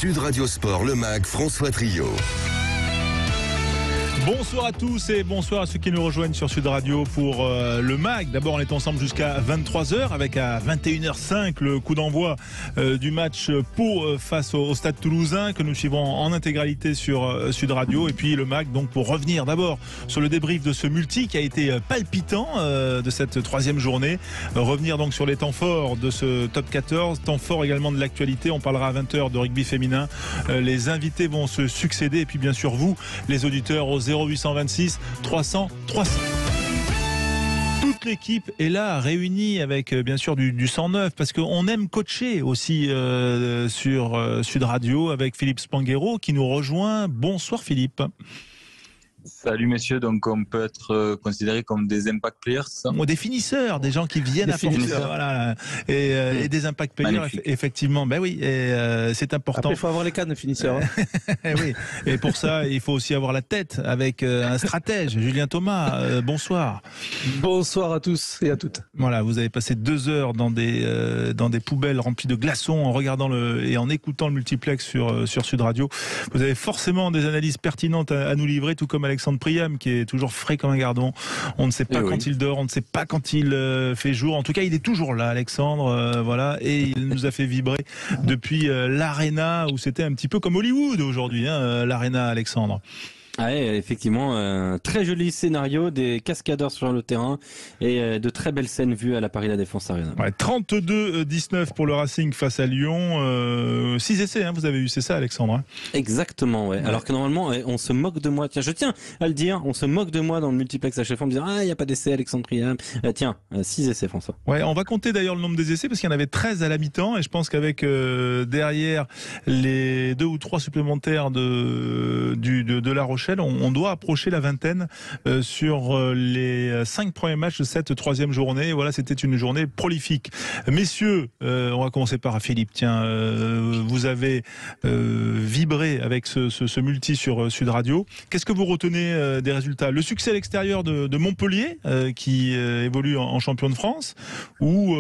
Sud Radio Sport, le MAG, François Trio. Bonsoir à tous et bonsoir à ceux qui nous rejoignent sur Sud Radio pour le MAG. D'abord, on est ensemble jusqu'à 23h avec à 21h05 le coup d'envoi du match Pau face au Stade Toulousain que nous suivons en intégralité sur Sud Radio. Et puis le MAG donc pour revenir d'abord sur le débrief de ce multi qui a été palpitant de cette troisième journée. Revenir donc sur les temps forts de ce top 14, temps forts également de l'actualité. On parlera à 20h de rugby féminin. Les invités vont se succéder et puis bien sûr vous, les auditeurs au 0826 300 300. Toute l'équipe est là, réunie avec bien sûr du 109 parce qu'on aime coacher aussi sur Sud Radio avec Philippe Spanghero qui nous rejoint. Bonsoir Philippe. Salut messieurs, donc on peut être considéré comme des impact players, ça ? Des finisseurs, des gens qui viennent apporter voilà, et des impact players, effectivement, ben oui, c'est important. Après il faut avoir les cannes de finisseurs. Oui. Et pour ça il faut aussi avoir la tête avec un stratège, Julien Thomas, bonsoir. Bonsoir à tous et à toutes. Voilà, vous avez passé 2 heures dans des poubelles remplies de glaçons en regardant et en écoutant le multiplex sur Sud Radio. Vous avez forcément des analyses pertinentes à nous livrer, tout comme Alexandre Priam qui est toujours frais comme un gardon. On ne sait pas quand il dort, on ne sait pas quand il fait jour. En tout cas, il est toujours là, Alexandre. Voilà, et il nous a fait vibrer depuis l'Arena où c'était un petit peu comme Hollywood aujourd'hui, l'Arena, Alexandre. Ah ouais, effectivement, très joli scénario, des cascadeurs sur le terrain et de très belles scènes vues à la Paris La Défense Arena. Ouais, 32-19 pour le Racing face à Lyon. 6 essais, vous avez eu, c'est ça Alexandre ? Exactement, ouais. Alors que normalement, on se moque de moi. Tiens, je tiens à le dire, on se moque de moi dans le multiplex à chaque fois en me disant « Ah, il n'y a pas d'essai, Alexandre Priam. » Tiens, 6 essais, François. Ouais, on va compter d'ailleurs le nombre des essais parce qu'il y en avait 13 à la mi-temps et je pense qu'avec derrière les 2 ou 3 supplémentaires de La Rochelle, on doit approcher la vingtaine sur les 5 premiers matchs de cette troisième journée. Voilà, c'était une journée prolifique. Messieurs, on va commencer par Philippe. Tiens, vous avez vibré avec ce multi sur Sud Radio. Qu'est-ce que vous retenez des résultats ? Le succès à l'extérieur de Montpellier, qui évolue en champion de France, ou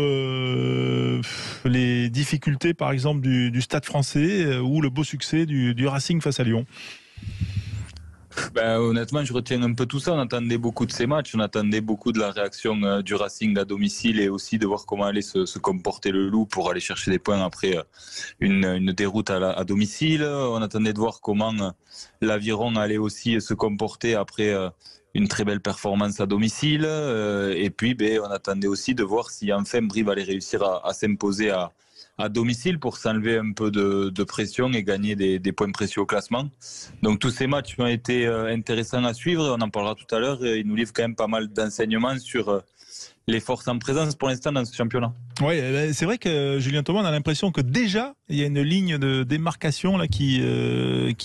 les difficultés, par exemple, du Stade Français, ou le beau succès du Racing face à Lyon ? Honnêtement, je retiens un peu tout ça. On attendait beaucoup de ces matchs, on attendait beaucoup de la réaction du Racing à domicile et aussi de voir comment allait se comporter le Loup pour aller chercher des points après une déroute à domicile. On attendait de voir comment l'Aviron allait aussi se comporter après une très belle performance à domicile. Et puis, on attendait aussi de voir si enfin Brive allait réussir à s'imposer à domicile pour s'enlever un peu de pression et gagner des points précieux au classement. Donc tous ces matchs ont été intéressants à suivre, on en parlera tout à l'heure, ils nous livrent quand même pas mal d'enseignements sur les forces en présence pour l'instant dans ce championnat. Oui, c'est vrai que Julien Thomas, on a l'impression que déjà il y a une ligne de démarcation là qui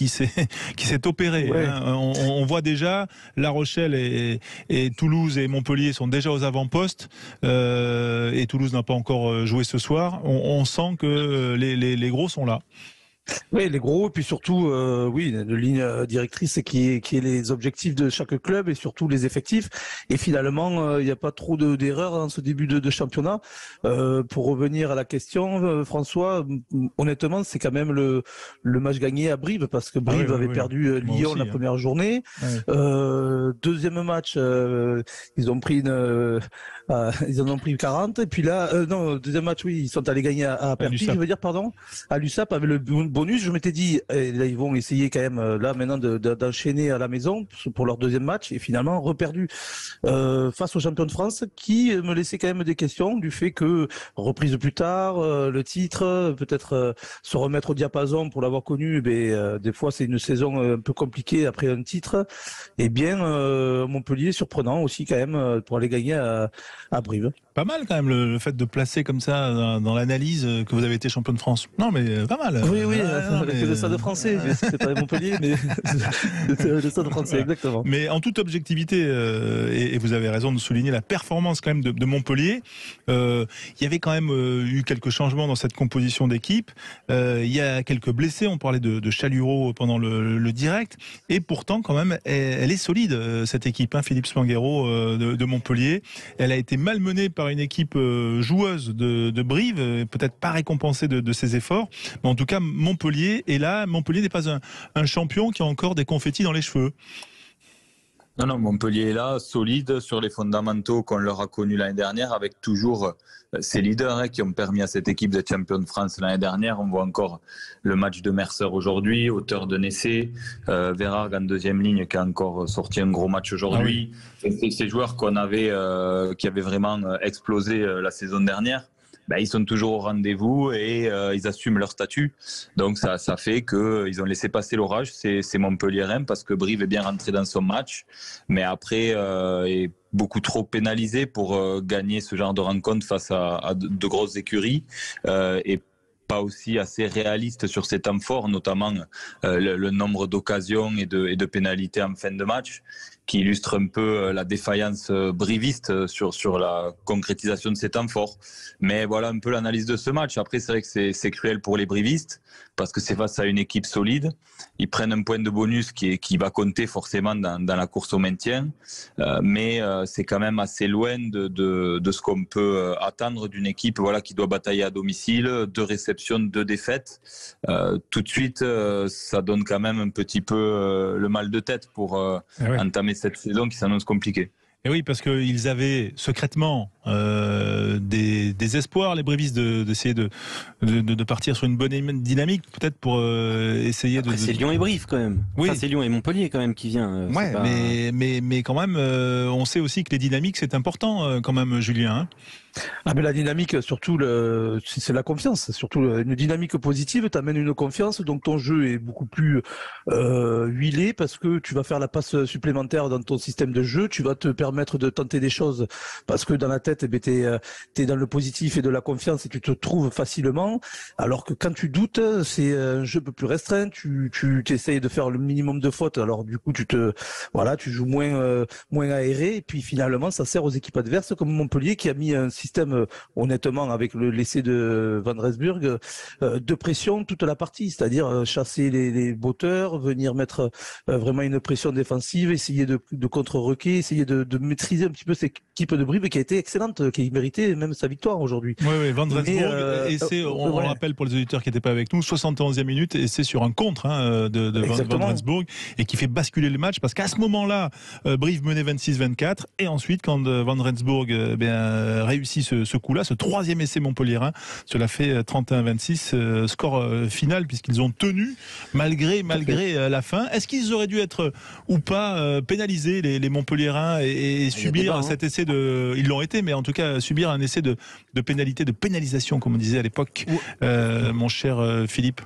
s'est opérée. Ouais. On voit déjà La Rochelle et Toulouse et Montpellier sont déjà aux avant-postes et Toulouse n'a pas encore joué ce soir. On sent que les gros sont là. Oui, les gros, et puis surtout, une ligne directrice qui est les objectifs de chaque club et surtout les effectifs. Et finalement, il n'y a pas trop d'erreurs dans ce début de championnat. Pour revenir à la question, François, honnêtement, c'est quand même le match gagné à Brive parce que Brive avait perdu Lyon aussi, la première journée. Ouais. Deuxième match, ils en ont pris 40. Et puis là, deuxième match, ils sont allés gagner à Perpignan, à l'USAP avec le bonus. Je m'étais dit, là, ils vont essayer quand même là maintenant d'enchaîner à la maison pour leur deuxième match et finalement reperdu face aux champions de France qui me laissait quand même des questions du fait que reprise plus tard, le titre, peut-être se remettre au diapason pour l'avoir connu, des fois c'est une saison un peu compliquée après un titre. Et bien Montpellier surprenant aussi quand même pour aller gagner à Brive. Pas mal quand même le fait de placer comme ça dans l'analyse que vous avez été champion de France. Non mais pas mal. Oui, avec le Stade français, mais c'était pas Montpellier, mais c'était le Stade français, exactement. Mais en toute objectivité, et vous avez raison de souligner la performance quand même de Montpellier, il y avait quand même eu quelques changements dans cette composition d'équipe. Il y a quelques blessés, on parlait de Chalureau pendant le direct, et pourtant quand même, elle est solide cette équipe, Philippe Spanghero de Montpellier. Elle a été malmenée par une équipe joueuse de Brive, peut-être pas récompensée de ses efforts, mais en tout cas Montpellier Montpellier. Et là, Montpellier n'est pas un champion qui a encore des confettis dans les cheveux. Non, Montpellier est là, solide sur les fondamentaux qu'on leur a connus l'année dernière, avec toujours ces leaders qui ont permis à cette équipe d'être champion de France l'année dernière. On voit encore le match de Mercer aujourd'hui, auteur de Nessé, Verhaeghe en deuxième ligne qui a encore sorti un gros match aujourd'hui. Ah oui. Ces joueurs qu'on avait, qui avaient vraiment explosé la saison dernière. Ils sont toujours au rendez-vous et ils assument leur statut. Donc ça fait qu'ils ont laissé passer l'orage, ces Montpelliérains, parce que Brive est bien rentré dans son match, mais après est beaucoup trop pénalisé pour gagner ce genre de rencontre face à de grosses écuries et pas aussi assez réaliste sur ces temps forts, notamment le nombre d'occasions et de pénalités en fin de match, qui illustre un peu la défaillance briviste sur la concrétisation de ces temps forts. Mais voilà un peu l'analyse de ce match. Après, c'est vrai que c'est cruel pour les brivistes, parce que c'est face à une équipe solide. Ils prennent un point de bonus qui va compter forcément dans la course au maintien. Mais c'est quand même assez loin de ce qu'on peut attendre d'une équipe qui doit batailler à domicile, 2 réceptions, 2 défaites. Tout de suite, ça donne quand même un petit peu le mal de tête pour entamer cette saison qui s'annonce compliquée. Et oui, parce qu'ils avaient secrètement des espoirs, les brivistes, d'essayer de partir sur une bonne dynamique, peut-être pour essayer Après, c'est Lyon et Brive quand même. Oui. Enfin, c'est Lyon et Montpellier quand même qui vient. Ouais, mais quand même, on sait aussi que les dynamiques, c'est important quand même, Julien. Hein. Ah mais la dynamique, surtout c'est la confiance, surtout une dynamique positive t'amène une confiance, donc ton jeu est beaucoup plus huilé parce que tu vas faire la passe supplémentaire dans ton système de jeu, tu vas te permettre de tenter des choses parce que dans la tête t'es dans le positif et de la confiance et tu te trouves facilement, alors que quand tu doutes c'est un jeu un peu plus restreint, tu essayes de faire le minimum de fautes, alors du coup tu joues moins aéré et puis finalement ça sert aux équipes adverses comme Montpellier qui a mis un système, honnêtement, avec l'essai de Van Rensburg, de pression toute la partie, c'est-à-dire chasser les botteurs, venir mettre vraiment une pression défensive, essayer de contre-requer, essayer de maîtriser un petit peu cette équipe de Brive qui a été excellente, qui méritait même sa victoire aujourd'hui. Oui, Van Rensburg, on le rappelle pour les auditeurs qui n'étaient pas avec nous, 71e minute, et c'est sur un contre de Van Rensburg, et qui fait basculer le match, parce qu'à ce moment-là, Brive menait 26-24, et ensuite, quand Van Rensburg réussit ce coup-là, ce 3e essai montpelliérain, cela fait 31-26, score final, puisqu'ils ont tenu malgré la fin. Est-ce qu'ils auraient dû être ou pas pénalisés, les Montpelliérains, et subir cet essai ils l'ont été, mais en tout cas subir un essai de pénalisation, comme on disait à l'époque, mon cher Philippe?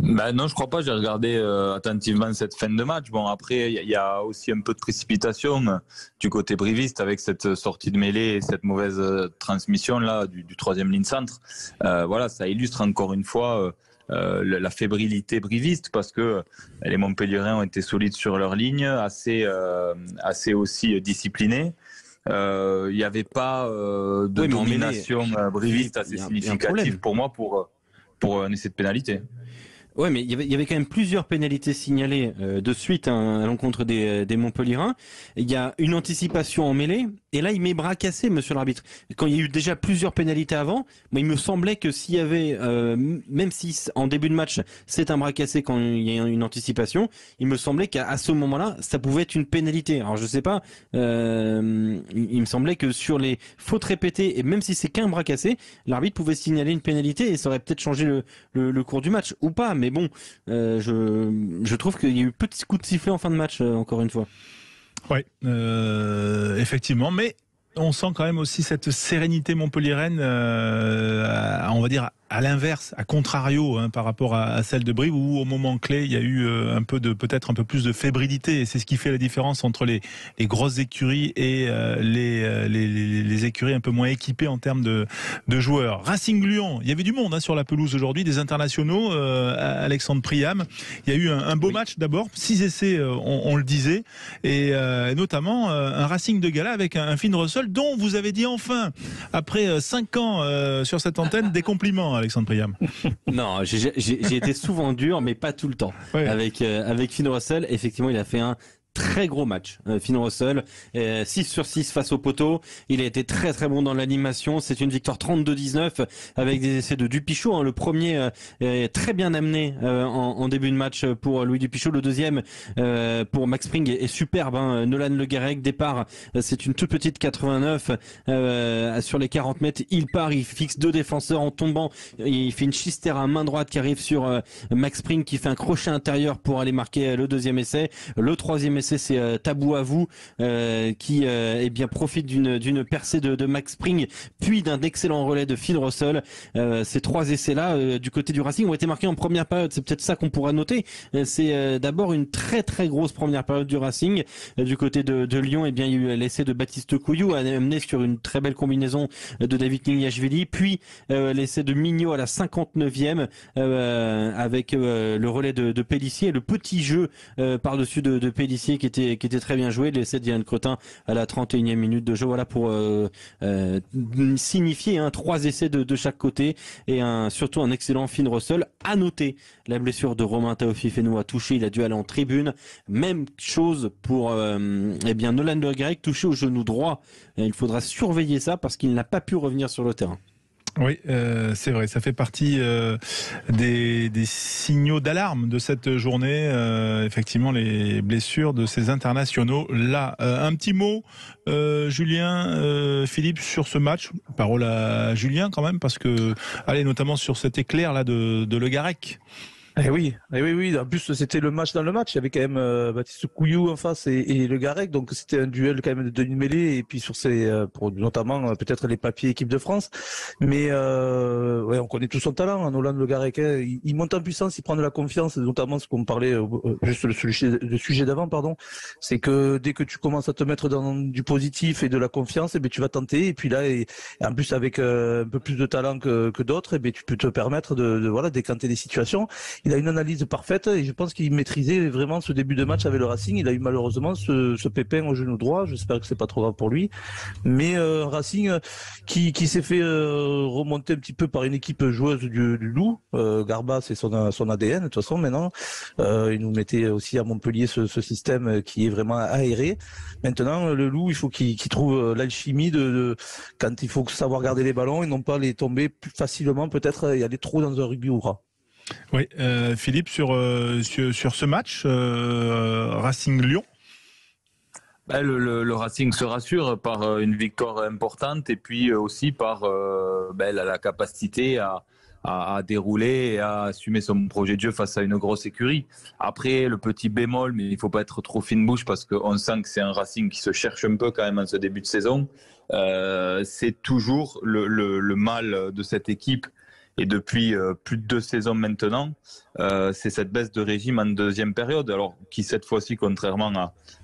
Non, je crois pas. J'ai regardé attentivement cette fin de match. Bon, après, il y a aussi un peu de précipitation du côté briviste avec cette sortie de mêlée et cette mauvaise transmission là du 3e ligne centre. Ça illustre encore une fois la fébrilité briviste, parce que les Montpelliérains ont été solides sur leur ligne, assez aussi disciplinés. Il n'y avait pas de domination briviste assez significative pour moi pour un essai de pénalité. Ouais, mais il y avait quand même plusieurs pénalités signalées de suite à l'encontre des Montpelliérains. Il y a une anticipation en mêlée, et là il met bras cassé, monsieur l'arbitre. Quand il y a eu déjà plusieurs pénalités avant, moi il me semblait que s'il y avait, même si en début de match c'est un bras cassé quand il y a une anticipation, il me semblait qu'à ce moment-là ça pouvait être une pénalité. Alors je sais pas, il me semblait que sur les fautes répétées, et même si c'est qu'un bras cassé, l'arbitre pouvait signaler une pénalité et ça aurait peut-être changé le cours du match ou pas. Mais bon, je trouve qu'il y a eu petit coup de sifflet en fin de match, encore une fois. Oui, effectivement, mais on sent quand même aussi cette sérénité montpelliéraine, on va dire à l'inverse, à contrario, par rapport à celle de Brive, où au moment clé il y a eu peut-être un peu plus de fébrilité, et c'est ce qui fait la différence entre les grosses écuries et les écuries un peu moins équipées en termes de joueurs. Racing Lyon, il y avait du monde sur la pelouse aujourd'hui, des internationaux, Alexandre Priam. Il y a eu un beau match d'abord, 6 essais, on le disait, et notamment un Racing de gala avec un Finn Russell, dont vous avez dit enfin, après 5 ans sur cette antenne, des compliments, Alexandre Priam. Non, j'ai été souvent dur, mais pas tout le temps. Ouais. Avec Finn Russell, effectivement, il a fait un très gros match. Finn Russell, 6 sur 6 face au poteau. Il a été très très bon dans l'animation. C'est une victoire 32-19 avec des essais de Dupichot. Le premier est très bien amené en début de match pour Louis Dupichot. Le deuxième pour Max Spring est superbe. Nolan Le Guérec, départ, c'est une toute petite 89 sur les 40 mètres. Il part, il fixe 2 défenseurs en tombant. Il fait une chistera à main droite qui arrive sur Max Spring qui fait un crochet intérieur pour aller marquer le deuxième essai. Le troisième essai, c'est Tabou à vous qui profite d'une percée de Max Spring puis d'un excellent relais de Finn Russell. Ces 3 essais-là du côté du Racing ont été marqués en première période. C'est peut-être ça qu'on pourra noter. C'est d'abord une très très grosse première période du Racing. Du côté de Lyon, il y a eu l'essai de Baptiste Couillou amené sur une très belle combinaison de David Niliashvili, puis l'essai de Mignot à la 59e avec le relais de Pélissier et le petit jeu par-dessus de Pélissier qui était très bien joué, l'essai de Yann Cretin à la 31e minute de jeu. Voilà pour signifier 3 essais de chaque côté et surtout un excellent Finn Russell. À noter la blessure de Romain Taofifénou a touché, il a dû aller en tribune. Même chose pour Nolan Le Guérec, touché au genou droit. Il faudra surveiller ça parce qu'il n'a pas pu revenir sur le terrain. Oui, c'est vrai, ça fait partie des signaux d'alarme de cette journée, effectivement les blessures de ces internationaux là. Un petit mot, Julien, Philippe, sur ce match, parole à Julien quand même, parce que, allez, notamment sur cet éclair là de Le Guérec. Oui. En plus, c'était le match dans le match. Il y avait quand même Baptiste Couillou en face et Le Guérec. Donc, c'était un duel quand même de Denis Mêlé. Et puis, sur pour notamment, peut-être les papiers équipe de France. Mais, on connaît tout son talent, Nolan Le Guérec. Il monte en puissance, il prend de la confiance. Notamment, ce qu'on parlait, juste le sujet d'avant, pardon. C'est que dès que tu commences à te mettre dans du positif et de la confiance, tu vas tenter. Et puis là, et en plus, avec un peu plus de talent que d'autres, tu peux te permettre de décanter des situations. Il a une analyse parfaite et je pense qu'il maîtrisait vraiment ce début de match avec le Racing. Il a eu malheureusement ce pépin au genou droit. J'espère que c'est pas trop grave pour lui. Mais Racing qui s'est fait remonter un petit peu par une équipe joueuse du Loup. Garba, c'est son ADN de toute façon maintenant. Il nous mettait aussi à Montpellier ce système qui est vraiment aéré. Maintenant, le Loup, il faut qu'il trouve l'alchimie de quand il faut savoir garder les ballons et non pas les tomber plus facilement peut-être et aller trop dans un rugby au bras. Oui, Philippe, sur ce match, Racing-Lyon. Le Racing se rassure par une victoire importante et puis aussi par la capacité à dérouler et à assumer son projet de jeu face à une grosse écurie. Après, le petit bémol, mais il ne faut pas être trop fine bouche parce qu'on sent que c'est un Racing qui se cherche un peu quand même en ce début de saison. C'est toujours le mal de cette équipe. Et depuis plus de 2 saisons maintenant, c'est cette baisse de régime en deuxième période, alors qui cette fois-ci, contrairement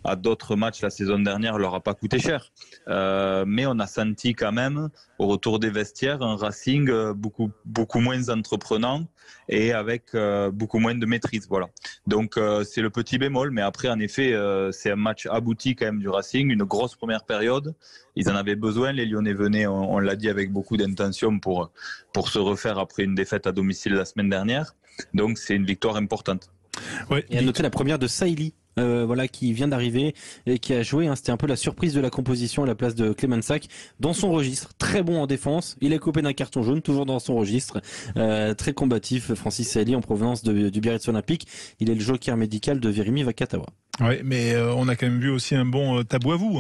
à d'autres matchs la saison dernière, leur a pas coûté cher. Mais on a senti quand même, au retour des vestiaires, un Racing beaucoup moins entreprenant et avec beaucoup moins de maîtrise. Voilà. Donc c'est le petit bémol, mais après, en effet, c'est un match abouti quand même du Racing, une grosse première période. Ils en avaient besoin, les Lyonnais venaient, on l'a dit, avec beaucoup d'intention pour se refaire après une défaite à domicile la semaine dernière. Donc c'est une victoire importante. Ouais. Et à noter la première de Saïli. Qui vient d'arriver et qui a joué. C'était un peu la surprise de la composition à la place de Clément Sac dans son registre. Très bon en défense. Il est coupé d'un carton jaune, toujours dans son registre. Très combatif, Francis Saïli en provenance du Biarritz Olympique. Il est le joker médical de Virimi Vakatawa. Oui, mais on a quand même vu aussi un bon Tabou à vous,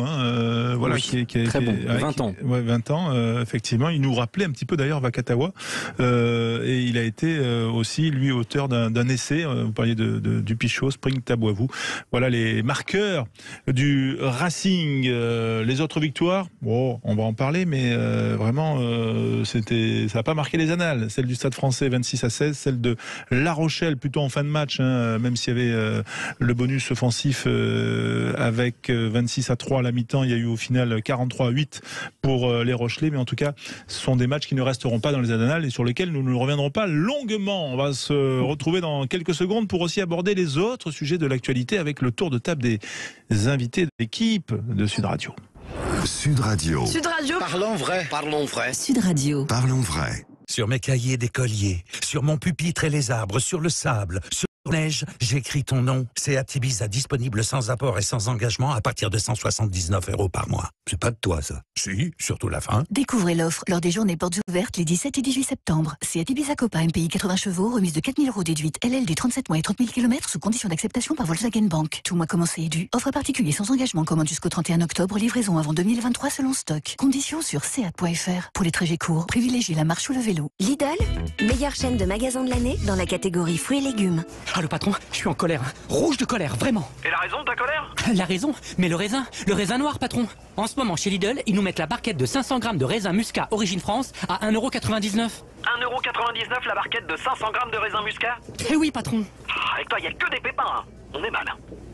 voilà, oui, qui est très bon, 20 ans. Ouais, 20 ans, effectivement. Il nous rappelait un petit peu d'ailleurs Vakatawa, et il a été aussi, lui, auteur d'un essai. Vous parliez du Pichot, Spring Tabou à vous. Voilà les marqueurs du Racing. Les autres victoires, bon, on va en parler, mais vraiment, ça n'a pas marqué les annales. Celle du Stade Français, 26-16, celle de La Rochelle, plutôt en fin de match, même s'il y avait le bonus offensif avec 26-3 à la mi-temps, il y a eu au final 43-8 pour les Rochelais, mais en tout cas ce sont des matchs qui ne resteront pas dans les annales et sur lesquels nous ne reviendrons pas longuement. On va se retrouver dans quelques secondes pour aussi aborder les autres sujets de l'actualité avec le tour de table des invités de l'équipe de Sud Radio. Sud Radio. Sud Radio. Parlons vrai. Parlons vrai. Sud Radio. Parlons vrai. Sur mes cahiers d'écolier, sur mon pupitre et les arbres, sur le sable, sur Neige, j'écris ton nom. Seat Ibiza disponible sans apport et sans engagement à partir de 179 € par mois. C'est pas de toi, ça. Si, surtout la fin. Découvrez l'offre lors des journées portes ouvertes les 17 et 18 septembre. Seat Ibiza Copa MPI 80 chevaux, remise de 4 000 € déduite. LL du 37 mois et 30 000 km sous condition d'acceptation par Volkswagen Bank. Tout mois commencé et dû. Offre particulier sans engagement. Commande jusqu'au 31 octobre. Livraison avant 2023 selon stock. Conditions sur seat.fr. Pour les trajets courts, privilégiez la marche ou le vélo. Lidl, meilleure chaîne de magasins de l'année dans la catégorie fruits et légumes. Ah, le patron, je suis en colère. Rouge de colère, vraiment. Et la raison de ta colère? La raison? Mais le raisin noir, patron. En ce moment, chez Lidl, ils nous mettent la barquette de 500 grammes de raisin muscat Origine France à 1,99 €. 1,99 € la barquette de 500 grammes de raisin muscat? Eh oui, patron. Avec toi, il n'y a que des pépins, hein. On est mal.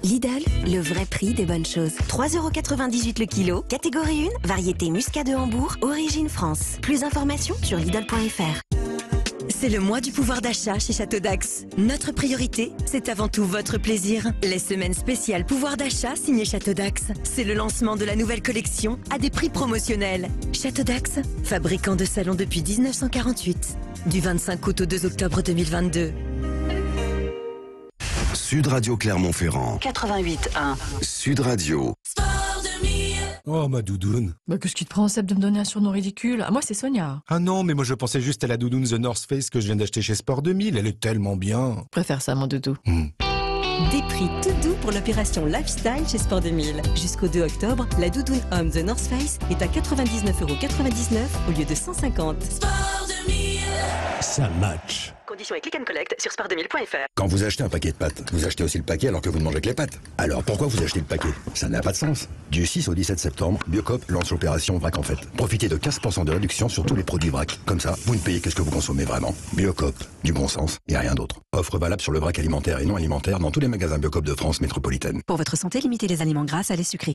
Lidl, le vrai prix des bonnes choses. 3,98 € le kilo, catégorie 1, variété muscat de Hambourg, Origine France. Plus d'informations sur Lidl.fr. C'est le mois du pouvoir d'achat chez Château d'Axe. Notre priorité, c'est avant tout votre plaisir. Les semaines spéciales pouvoir d'achat signées Château d'Axe. C'est le lancement de la nouvelle collection à des prix promotionnels. Château d'Axe, fabricant de salons depuis 1948. Du 25 août au 2 octobre 2022. Sud Radio Clermont-Ferrand. 88.1. Sud Radio. Oh, ma doudoune. Bah, qu'est-ce qui te prend, Seb, de me donner un surnom ridicule? Ah, moi, c'est Sonia. Ah non, mais moi je pensais juste à la doudoune The North Face que je viens d'acheter chez Sport 2000. Elle est tellement bien. Je préfère ça, mon doudou. Des prix tout doux pour l'opération Lifestyle chez Sport 2000. Jusqu'au 2 octobre, la doudoune homme The North Face est à 99,99 € au lieu de 150. Sport 2000. Ça match. Conditions et click and collect sur sport2000.fr. Quand vous achetez un paquet de pâtes, vous achetez aussi le paquet alors que vous ne mangez que les pâtes. Alors pourquoi vous achetez le paquet? Ça n'a pas de sens. Du 6 au 17 septembre, Biocop lance l'opération Vrac en fait. Profitez de 15% de réduction sur tous les produits Vrac. Comme ça, vous ne payez que ce que vous consommez vraiment. Bouygues, du bon sens et rien d'autre. Offre valable sur le vrac alimentaire et non alimentaire dans tous les magasins Biocop de France métropolitaine. Pour votre santé, limitez les aliments gras, salés, sucrés.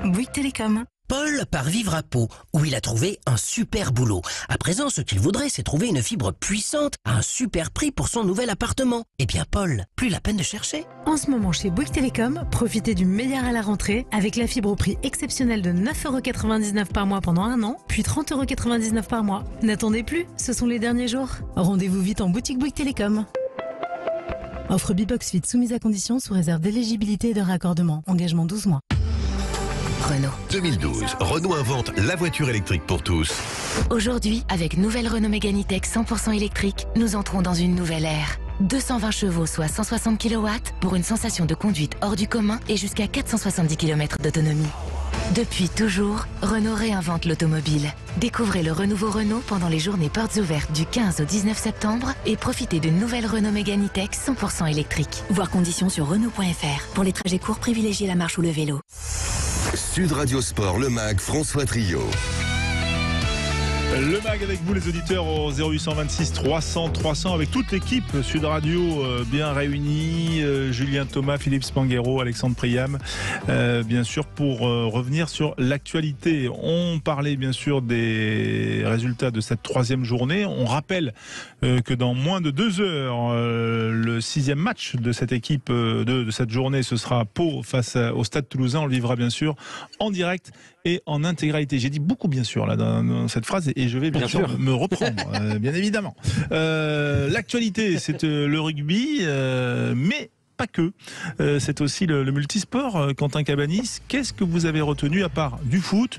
Bouygues Télécom. Paul part vivre à Pau, où il a trouvé un super boulot. À présent, ce qu'il voudrait, c'est trouver une fibre puissante à un super prix pour son nouvel appartement. Eh bien, Paul, plus la peine de chercher. En ce moment, chez Bouygues Télécom, profitez du meilleur à la rentrée avec la fibre au prix exceptionnel de 9,99 € par mois pendant un an, puis 30,99 € par mois. N'attendez plus, ce sont les derniers jours. Rendez-vous vite en boutique Bouygues Télécom. Offre Bibox Fit soumise à condition sous réserve d'éligibilité et de raccordement. Engagement 12 mois. Renault. 2012, Renault invente la voiture électrique pour tous. Aujourd'hui, avec nouvelle Renault Mégane E-Tech 100% électrique, nous entrons dans une nouvelle ère. 220 chevaux, soit 160 kW, pour une sensation de conduite hors du commun et jusqu'à 470 km d'autonomie. Depuis toujours, Renault réinvente l'automobile. Découvrez le renouveau Renault pendant les journées portes ouvertes du 15 au 19 septembre et profitez d'une nouvelle Renault Mégane E-Tech 100% électrique. Voir conditions sur Renault.fr. Pour les trajets courts, privilégiez la marche ou le vélo. Sud Radio Sport, le MAG, François Trio. Le MAG avec vous les auditeurs au 0826 300 300 avec toute l'équipe Sud Radio bien réunie, Julien Thomas, Philippe Spanghero, Alexandre Priam, bien sûr pour revenir sur l'actualité. On parlait bien sûr des résultats de cette troisième journée. On rappelle que dans moins de 2 heures, le 6e match de cette équipe de cette journée, ce sera Pau face au Stade Toulousain. On le vivra bien sûr en direct et en intégralité. J'ai dit beaucoup bien sûr là dans cette phrase et je vais bien sûr me reprendre, bien évidemment. L'actualité, c'est le rugby, mais pas que. C'est aussi le multisport. Quentin Cabanis, qu'est-ce que vous avez retenu à part du foot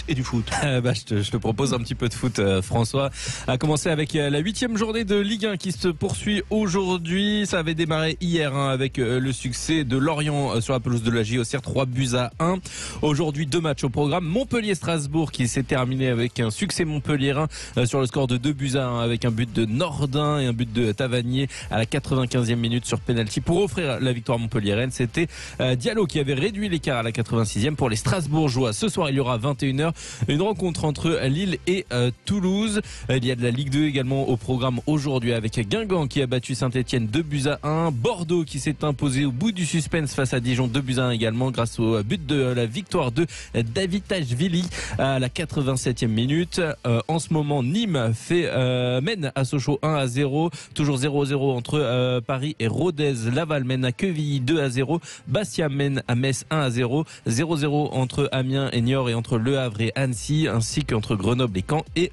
et du foot? Je te propose un petit peu de foot, François. À commencer avec la 8e journée de Ligue 1 qui se poursuit aujourd'hui. Ça avait démarré hier avec le succès de Lorient sur la pelouse de la JOCR, 3-1. Aujourd'hui, 2 matchs au programme. Montpellier-Strasbourg qui s'est terminé avec un succès montpelliérain sur le score de 2-1 avec un but de Nordin et un but de Tavernier à la 95e minute sur penalty pour offrir la victoire montpelliéraine. C'était Diallo qui avait réduit l'écart à la 86e pour les Strasbourgeois. Ce soir, il y aura à 21h une rencontre entre Lille et Toulouse. Il y a de la Ligue 2 également au programme aujourd'hui avec Guingamp qui a battu Saint-Etienne 2-1. Bordeaux qui s'est imposé au bout du suspense face à Dijon 2-1 également grâce au but de la victoire de David Tajvili à la 87e minute. En ce moment, Nîmes mène à Sochaux 1-0. Toujours 0-0 entre Paris et Rodez. Laval mène mène à Quevilly 2-0. Bastia mène à Metz 1-0. 0-0 entre Amiens et Niort et entre Le Havre et Annecy, ainsi qu'entre Grenoble et Caen et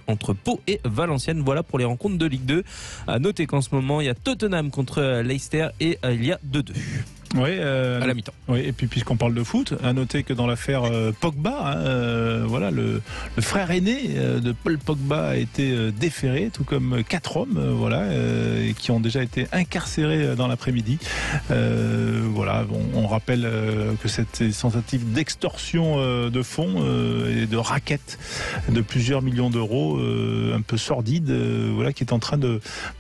entre Pau et Valenciennes. Voilà pour les rencontres de Ligue 2. À noter qu'en ce moment, il y a Tottenham contre Leicester et il y a 2-2. Oui, à la mi-temps. Oui, et puis puisqu'on parle de foot, à noter que dans l'affaire Pogba, voilà, le frère aîné de Paul Pogba a été déféré, tout comme 4 hommes, voilà, qui ont déjà été incarcérés dans l'après-midi. Voilà, on rappelle que cette tentative d'extorsion de fonds et de racket de plusieurs millions d'euros, un peu sordide, voilà, qui est en train de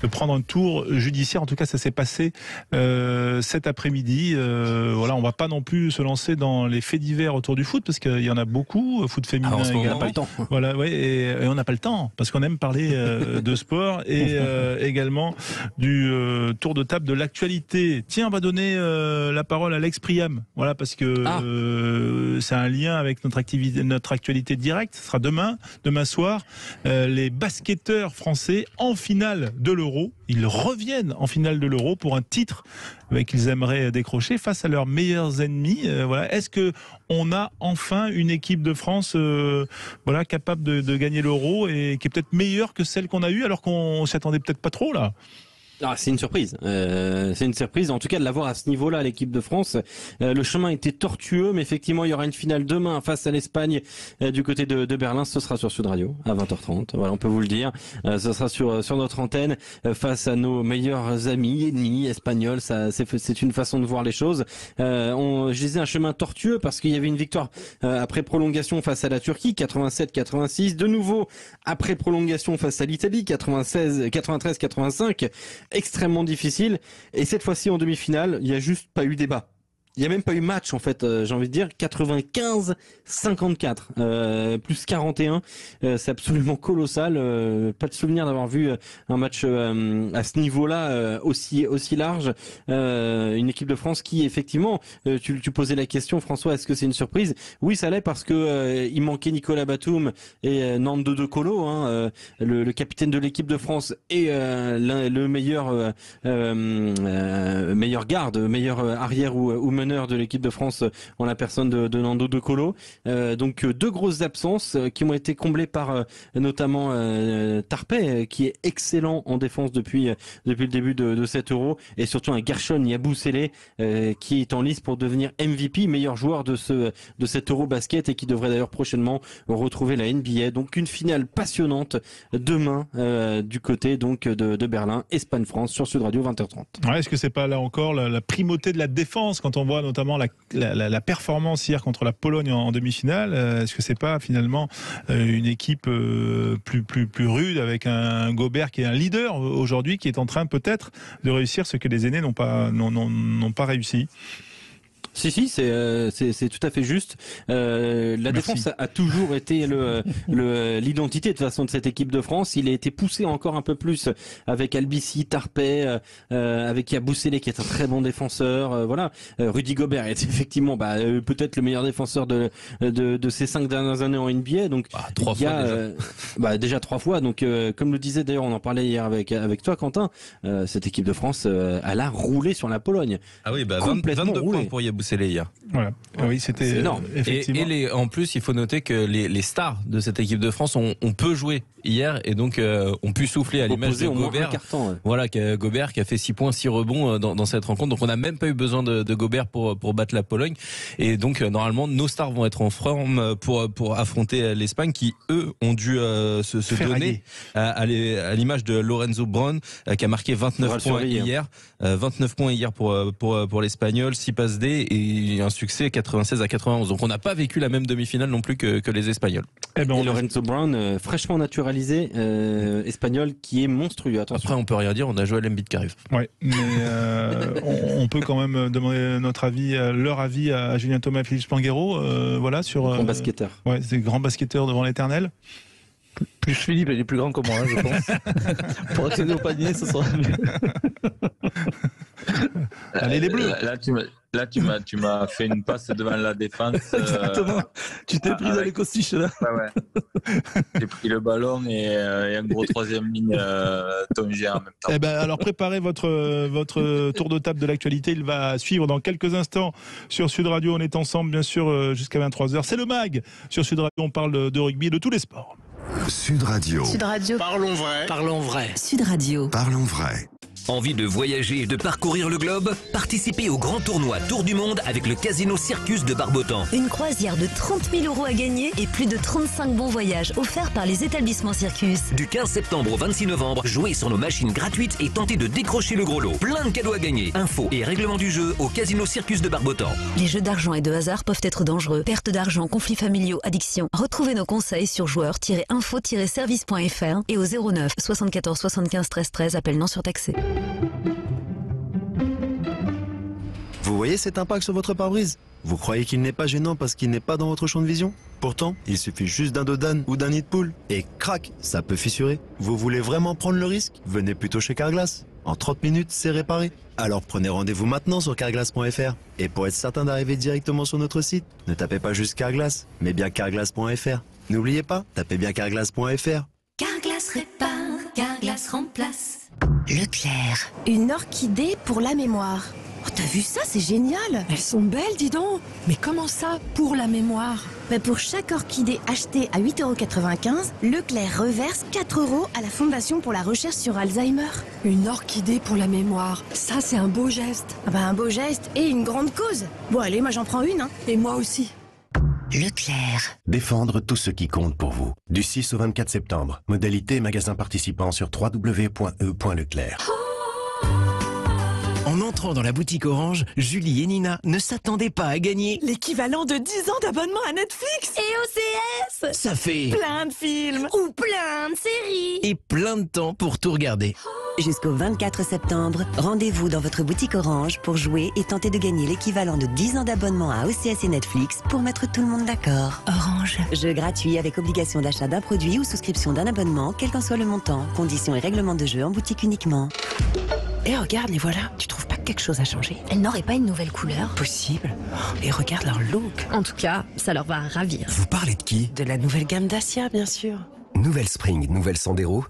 prendre un tour judiciaire. En tout cas, ça s'est passé cet après-midi. Voilà, on va pas non plus se lancer dans les faits divers autour du foot parce qu'il y en a beaucoup, foot féminin également. On n'a pas le temps. Voilà, ouais, et on n'a pas le temps parce qu'on aime parler de sport et également du tour de table de l'actualité. Tiens, on va donner la parole à Alex Priam. Voilà, parce que c'est un lien avec notre actualité directe. Ce sera demain soir. Les basketteurs français en finale de l'Euro. Ils reviennent en finale de l'Euro pour un titre qu'ils aimeraient décrocher face à leurs meilleurs ennemis. Voilà. Est-ce que on a enfin une équipe de France voilà, capable de gagner l'Euro et qui est peut-être meilleure que celle qu'on a eue alors qu'on s'y attendait peut-être pas trop là? Ah, c'est une surprise. C'est une surprise, en tout cas de l'avoir à ce niveau-là, l'équipe de France. Le chemin était tortueux, mais effectivement, il y aura une finale demain face à l'Espagne du côté de Berlin. Ce sera sur Sud Radio à 20h30. Voilà, on peut vous le dire. Ce sera sur notre antenne face à nos meilleurs amis, ennemis espagnols. Ça, c'est une façon de voir les choses. Je disais un chemin tortueux parce qu'il y avait une victoire après prolongation face à la Turquie, 87-86. De nouveau après prolongation face à l'Italie, 93-85. Extrêmement difficile, et cette fois-ci en demi-finale, il n'y a juste pas eu débat. Il n'y a même pas eu match en fait, j'ai envie de dire 95-54, plus 41, c'est absolument colossal. Pas de souvenir d'avoir vu un match à ce niveau-là aussi large. Une équipe de France qui effectivement, tu posais la question François, est-ce que c'est une surprise? Oui, ça l'est parce que il manquait Nicolas Batum et Nando De Colo, le capitaine de l'équipe de France et le meilleur garde, meilleur arrière ou meneur de l'équipe de France en la personne de Nando De Colo. Donc 2 grosses absences qui ont été comblées par notamment Tarpey qui est excellent en défense depuis le début de cet Euro, et surtout un Gershon Yabusele qui est en lice pour devenir MVP, meilleur joueur de cet Euro basket, et qui devrait d'ailleurs prochainement retrouver la NBA. Donc une finale passionnante demain du côté donc de Berlin, Espagne-France sur Sud Radio 20h30. Ouais, est-ce que c'est pas là encore la primauté de la défense quand on voit notamment la performance hier contre la Pologne en demi-finale? Est-ce que c'est pas finalement une équipe plus rude avec un Gobert qui est un leader aujourd'hui, qui est en train peut-être de réussir ce que les aînés n'ont pas réussi? Si, c'est tout à fait juste. La défense a toujours été l'identité de toute façon de cette équipe de France. Il a été poussé encore un peu plus avec Albici, Tarpey, avec Yabusele qui est un très bon défenseur. Voilà. Rudy Gobert est effectivement peut-être le meilleur défenseur de ces 5 dernières années en NBA. Donc 3 fois déjà. Déjà 3 fois. Donc comme le disait d'ailleurs, on en parlait hier avec toi Quentin, cette équipe de France elle a roulé sur la Pologne. Ah oui, 22 points pour Yabusele hier. Voilà. Oui, c'était énorme. Et en plus, il faut noter que les stars de cette équipe de France ont peu joué hier, et donc ont pu souffler à l'image de Gobert. Voilà, Gobert qui a fait 6 points, 6 rebonds dans cette rencontre. Donc on n'a même pas eu besoin de Gobert pour battre la Pologne. Et donc normalement nos stars vont être en forme pour affronter l'Espagne, qui eux ont dû se donner à l'image de Lorenzo Brown qui a marqué 29 points hier. 29 points hier pour l'Espagnol, 6 passes D et un succès 96-91. Donc on n'a pas vécu la même demi-finale non plus que les Espagnols. Et Lorenzo Brown, fraîchement naturalisé, espagnol, qui est monstrueux. Attention. Après on peut rien dire, on a Joel Embiid qui arrive. Ouais, mais on peut quand même demander leur avis à Julien Thomas et Philippe Spanghero, voilà, sur grand basketteur. Ouais, c'est grand basketteur devant l'éternel. Plus Philippe, il est plus grand que moi, je pense. Pour accéder au panier, ce sera mieux. Allez les Bleus. Là, tu m'as fait une passe devant la défense. Exactement. Tu t'es pris dans les costiches là. Ouais. J'ai pris le ballon et un gros troisième ligne tongé en même temps. Eh ben, alors préparez votre tour de table de l'actualité. Il va suivre dans quelques instants sur Sud Radio. On est ensemble, bien sûr, jusqu'à 23h. C'est le MAG. Sur Sud Radio, on parle de rugby, de tous les sports. Sud Radio. Sud Radio. Parlons vrai. Parlons vrai. Sud Radio. Parlons vrai. Envie de voyager et de parcourir le globe? Participez au grand tournoi Tour du Monde avec le Casino Circus de Barbotan. Une croisière de 30 000 € à gagner et plus de 35 bons voyages offerts par les établissements Circus. Du 15 septembre au 26 novembre, jouez sur nos machines gratuites et tentez de décrocher le gros lot. Plein de cadeaux à gagner. Infos et règlements du jeu au Casino Circus de Barbotan. Les jeux d'argent et de hasard peuvent être dangereux. Perte d'argent, conflits familiaux, addiction. Retrouvez nos conseils sur joueurs-info-service.fr et au 09 74 75 13 13, appel non surtaxé. Vous voyez cet impact sur votre pare-brise? Vous croyez qu'il n'est pas gênant parce qu'il n'est pas dans votre champ de vision? Pourtant, il suffit juste d'un dos d'âne ou d'un nid de poule. Et crac, ça peut fissurer. Vous voulez vraiment prendre le risque? Venez plutôt chez Carglass. En 30 minutes, c'est réparé. Alors prenez rendez-vous maintenant sur carglass.fr. Et pour être certain d'arriver directement sur notre site, ne tapez pas juste Carglass, mais bien carglass.fr. N'oubliez pas, tapez bien carglass.fr. Carglass répare, Carglass remplace. Leclerc. Une orchidée pour la mémoire. Oh, t'as vu ça? C'est génial. Elles sont belles, dis donc. Mais comment ça, pour la mémoire? Pour chaque orchidée achetée à 8,95 €, Leclerc reverse 4 € à la Fondation pour la recherche sur Alzheimer. Une orchidée pour la mémoire. Ça, c'est un beau geste. Un beau geste et une grande cause. Bon, allez, moi j'en prends une. Hein. Et moi aussi. Leclerc. Défendre tout ce qui compte pour vous. Du 6 au 24 septembre. Modalité magasin participant sur www.e.leclerc. En entrant dans la boutique Orange, Julie et Nina ne s'attendaient pas à gagner l'équivalent de 10 ans d'abonnement à Netflix et OCS. Ça fait plein de films ou plein de séries et plein de temps pour tout regarder. Jusqu'au 24 septembre, rendez-vous dans votre boutique Orange pour jouer et tenter de gagner l'équivalent de 10 ans d'abonnement à OCS et Netflix pour mettre tout le monde d'accord. Orange. Jeu gratuit avec obligation d'achat d'un produit ou souscription d'un abonnement, quel qu'en soit le montant. Conditions et règlements de jeu en boutique uniquement. Et regarde, les voilà. Tu trouves pas que quelque chose a changé? Elle n'aurait pas une nouvelle couleur? Possible. Et regarde leur look. En tout cas, ça leur va ravir. Vous parlez de qui? De la nouvelle gamme Dacia, bien sûr. Nouvelle Spring, nouvelle Sandero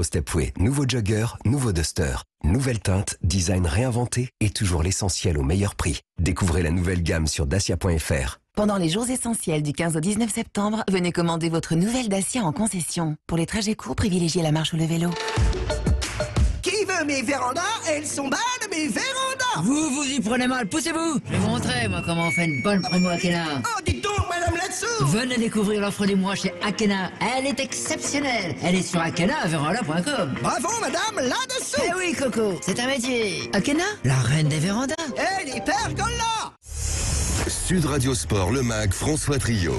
Stepway, nouveau Jogger, nouveau Duster. Nouvelle teinte, design réinventé et toujours l'essentiel au meilleur prix. Découvrez la nouvelle gamme sur dacia.fr. Pendant les jours essentiels du 15 au 19 septembre, venez commander votre nouvelle Dacia en concession. Pour les trajets courts, privilégiez la marche ou le vélo. Qui veut mes vérandas? Elles sont bonnes, mes vérandas! Vous y prenez mal, poussez-vous! Je vais vous montrer, moi, comment on fait une bonne promo Akena. Oh, dites donc, madame là-dessous! Venez découvrir l'offre du mois chez Akena. Elle est exceptionnelle. Elle est sur akenaveranda.com. Bravo, madame, là-dessous! Eh oui, Coco, c'est un métier. Akena, la reine des vérandas. Eh, les pergolas! Sud Radio Sport, le MAG, François Trio.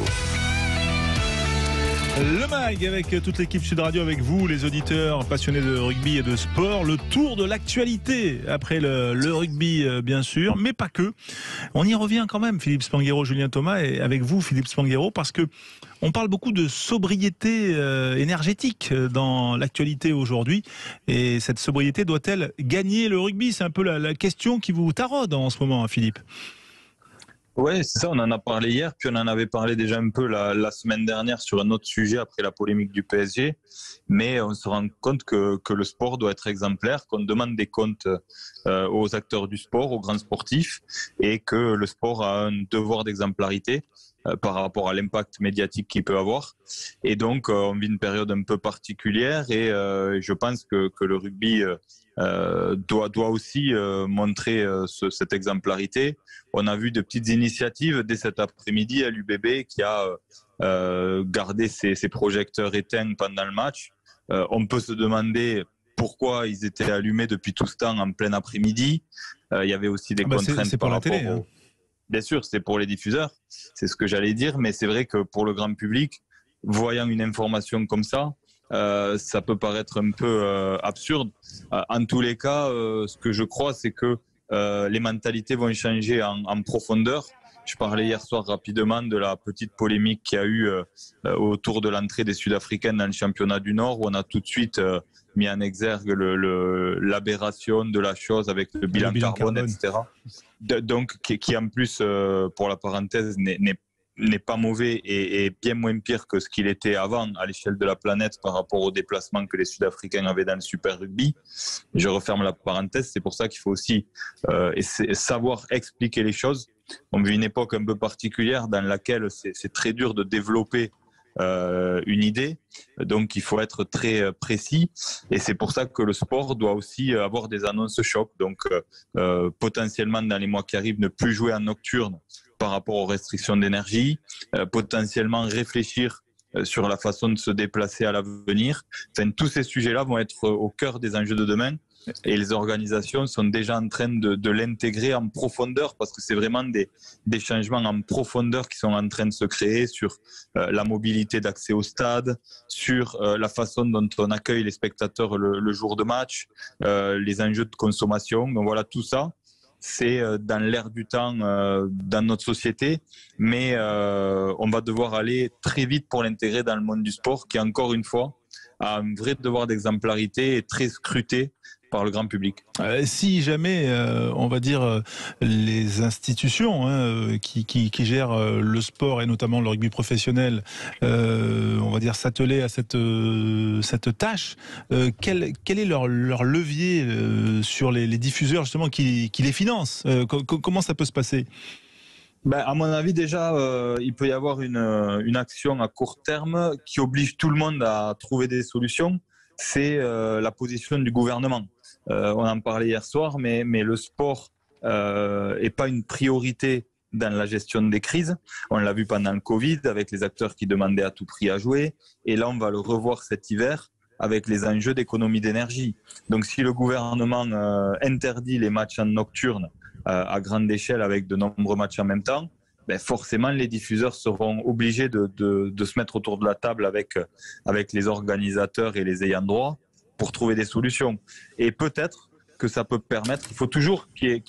Le MAG avec toute l'équipe Sud Radio, avec vous les auditeurs passionnés de rugby et de sport, le tour de l'actualité après le rugby bien sûr, mais pas que. On y revient quand même, Philippe Spanghero, Julien Thomas, et avec vous Philippe Spanghero, parce que on parle beaucoup de sobriété énergétique dans l'actualité aujourd'hui, et cette sobriété doit-elle gagner le rugby? C'est un peu la question qui vous taraude en ce moment, Philippe. Ouais, c'est ça, on en a parlé hier, puis on en avait parlé déjà un peu la semaine dernière sur un autre sujet après la polémique du PSG, mais on se rend compte que le sport doit être exemplaire, qu'on demande des comptes aux acteurs du sport, aux grands sportifs, et que le sport a un devoir d'exemplarité par rapport à l'impact médiatique qu'il peut avoir. Et donc, on vit une période un peu particulière, et je pense que le rugby doit aussi montrer cette exemplarité. On a vu de petites initiatives dès cet après-midi à l'UBB qui a gardé ses projecteurs éteints pendant le match. On peut se demander pourquoi ils étaient allumés depuis tout ce temps en plein après-midi. Il y avait aussi des contraintes c'est pour la télé, hein. Bien sûr, c'est pour les diffuseurs, c'est ce que j'allais dire, mais c'est vrai que pour le grand public, voyant une information comme ça, ça peut paraître un peu absurde. En tous les cas, ce que je crois, c'est que les mentalités vont changer en profondeur Je parlais hier soir rapidement de la petite polémique qu'il y a eu autour de l'entrée des Sud-Africaines dans le championnat du Nord, où on a tout de suite mis en exergue l'aberration de la chose avec le bilan carbone, etc. Donc, qui en plus, pour la parenthèse, n'est pas mauvais et bien moins pire que ce qu'il était avant à l'échelle de la planète par rapport aux déplacements que les Sud-Africains avaient dans le Super Rugby. Je referme la parenthèse, c'est pour ça qu'il faut aussi savoir expliquer les choses. On vit une époque un peu particulière dans laquelle c'est très dur de développer une idée, donc il faut être très précis, et c'est pour ça que le sport doit aussi avoir des annonces choc, donc potentiellement dans les mois qui arrivent ne plus jouer en nocturne par rapport aux restrictions d'énergie, potentiellement réfléchir sur la façon de se déplacer à l'avenir. Enfin, tous ces sujets-là vont être au cœur des enjeux de demain. Et les organisations sont déjà en train de l'intégrer en profondeur, parce que c'est vraiment des changements en profondeur qui sont en train de se créer sur la mobilité d'accès au stade, sur la façon dont on accueille les spectateurs le jour de match, les enjeux de consommation. Donc voilà, tout ça, c'est dans l'air du temps dans notre société, mais on va devoir aller très vite pour l'intégrer dans le monde du sport, qui encore une fois a un vrai devoir d'exemplarité et très scruté par le grand public. Si jamais, on va dire, les institutions qui gèrent le sport et notamment le rugby professionnel, on va dire s'atteler à cette tâche, quel est leur levier sur les diffuseurs justement qui les financent? Comment ça peut se passer? À mon avis, déjà, il peut y avoir une action à court terme qui oblige tout le monde à trouver des solutions. C'est la position du gouvernement. On en parlait hier soir, mais le sport n'est pas une priorité dans la gestion des crises. On l'a vu pendant le Covid avec les acteurs qui demandaient à tout prix à jouer. Et là, on va le revoir cet hiver avec les enjeux d'économie d'énergie. Donc si le gouvernement interdit les matchs en nocturne à grande échelle avec de nombreux matchs en même temps, forcément les diffuseurs seront obligés de se mettre autour de la table avec les organisateurs et les ayants droit pour trouver des solutions. Et peut-être que ça peut permettre, il faut toujours qu'il y ait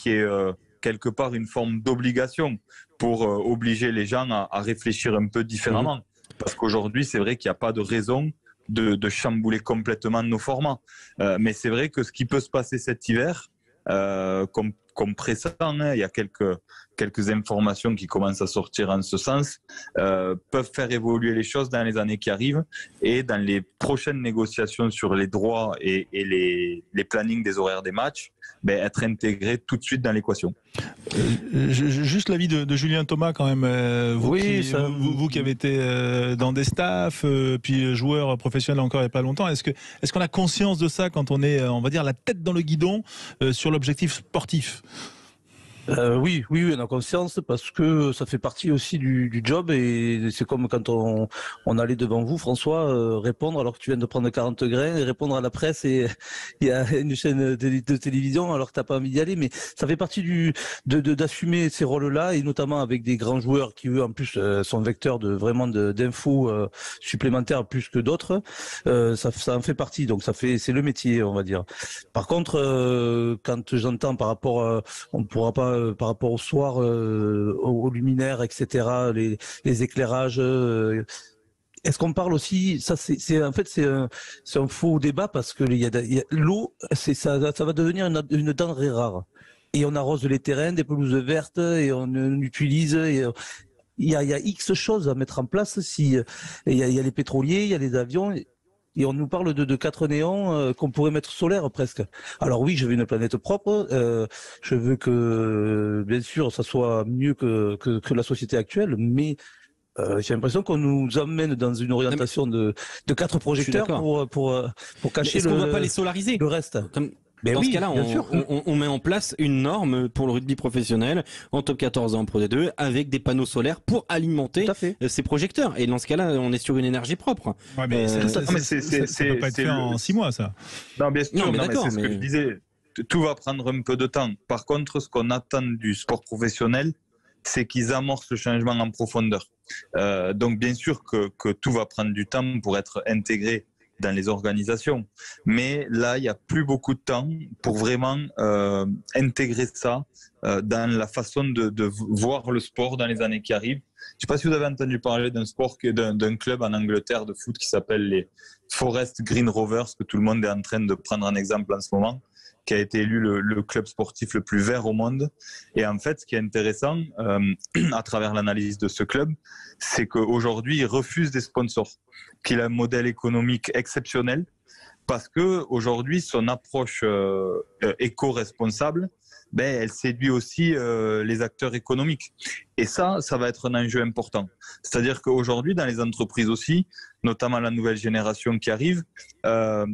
quelque part une forme d'obligation pour obliger les gens à réfléchir un peu différemment. Parce qu'aujourd'hui, c'est vrai qu'il n'y a pas de raison de chambouler complètement nos formats. Mais c'est vrai que ce qui peut se passer cet hiver, comme pressant, il y a quelques informations qui commencent à sortir en ce sens, peuvent faire évoluer les choses dans les années qui arrivent, et dans les prochaines négociations sur les droits et les plannings des horaires des matchs, être intégrés tout de suite dans l'équation. Juste l'avis de Julien Thomas quand même, vous qui avez été dans des staffs, puis joueur professionnel encore il n'y a pas longtemps, est-ce qu'on a conscience de ça quand on est, on va dire, la tête dans le guidon sur l'objectif sportif? Oui, on a conscience, parce que ça fait partie aussi du job, et c'est comme quand on allait devant vous, François, répondre alors que tu viens de prendre 40 grains, et répondre à la presse, et il y a une chaîne de télévision alors que t'as pas envie d'y aller, mais ça fait partie d'assumer ces rôles-là, et notamment avec des grands joueurs qui eux en plus sont vecteurs d'infos supplémentaires plus que d'autres. Ça en fait partie, donc c'est le métier, on va dire. Par contre, quand j'entends par rapport, on ne pourra pas par rapport au soir, aux luminaires, etc., les éclairages. Est-ce qu'on parle aussi, ça c'est un faux débat, parce que l'eau, ça va devenir une denrée rare. Et on arrose les terrains, des pelouses vertes, et on utilise. Il y a X choses à mettre en place. Il y a les pétroliers, il y a les avions. Et on nous parle de 4 néons qu'on pourrait mettre solaires presque. Alors oui, je veux une planète propre. Je veux que, bien sûr, ça soit mieux que la société actuelle. Mais j'ai l'impression qu'on nous emmène dans une orientation de 4 projecteurs pour cacher est-ce qu'on va pas les solariser, le reste. Dans ce cas-là, on met en place une norme pour le rugby professionnel en top 14 en Pro D2 avec des panneaux solaires pour alimenter ces projecteurs. Et dans ce cas-là, on est sur une énergie propre. Ouais, mais ça peut pas être fait en 6 mois, ça. Non, bien sûr, mais c'est ce que je disais. Tout va prendre un peu de temps. Par contre, ce qu'on attend du sport professionnel, c'est qu'ils amorcent le changement en profondeur. Donc, bien sûr que tout va prendre du temps pour être intégré dans les organisations. Mais là, il n'y a plus beaucoup de temps pour vraiment intégrer ça dans la façon de voir le sport dans les années qui arrivent. Je ne sais pas si vous avez entendu parler d'un club en Angleterre de foot qui s'appelle les Forest Green Rovers, que tout le monde est en train de prendre en exemple en ce moment, qui a été élu le club sportif le plus vert au monde. Et en fait, ce qui est intéressant à travers l'analyse de ce club, c'est qu'aujourd'hui, il refuse des sponsors, qu'il a un modèle économique exceptionnel, parce qu'aujourd'hui, son approche éco-responsable, elle séduit aussi les acteurs économiques. Et ça va être un enjeu important. C'est-à-dire qu'aujourd'hui, dans les entreprises aussi, notamment la nouvelle génération qui arrive, a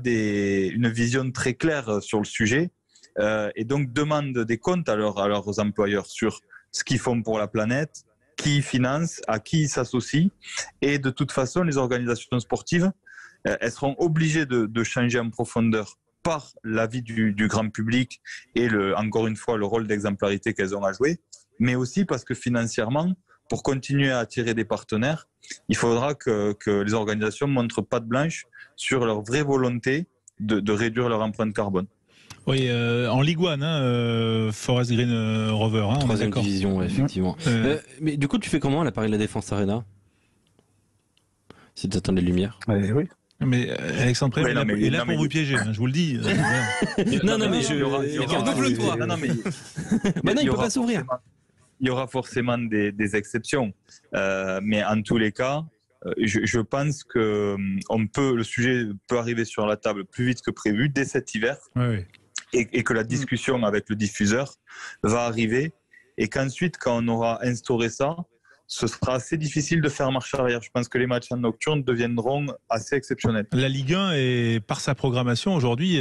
une vision très claire sur le sujet et donc demande des comptes à leurs employeurs sur ce qu'ils font pour la planète, qui ils financent, à qui ils s'associent. Et de toute façon, les organisations sportives, elles seront obligées de changer en profondeur par l'avis du grand public et encore une fois le rôle d'exemplarité qu'elles ont à jouer, mais aussi parce que financièrement, pour continuer à attirer des partenaires, il faudra que les organisations montrent patte blanche sur leur vraie volonté de réduire leur empreinte carbone. Oui, en Ligue 1, Forest Green Rover. Troisième division, ouais, effectivement. Mais du coup, tu fais comment à la Paris La Défense Arena? Si tu attends les lumières. Oui. Mais Alexandre Prévost est là pour vous piéger, je vous le dis. Non, mais je... Maintenant, il ne peut pas s'ouvrir. Il y aura forcément des exceptions. Mais en tous les cas, je pense que le sujet peut arriver sur la table plus vite que prévu dès cet hiver. Oui. Et que la discussion avec le diffuseur va arriver. Et qu'ensuite, quand on aura instauré ça, ce sera assez difficile de faire marche arrière. Je pense que les matchs en nocturne deviendront assez exceptionnels. La Ligue 1 est, par sa programmation aujourd'hui,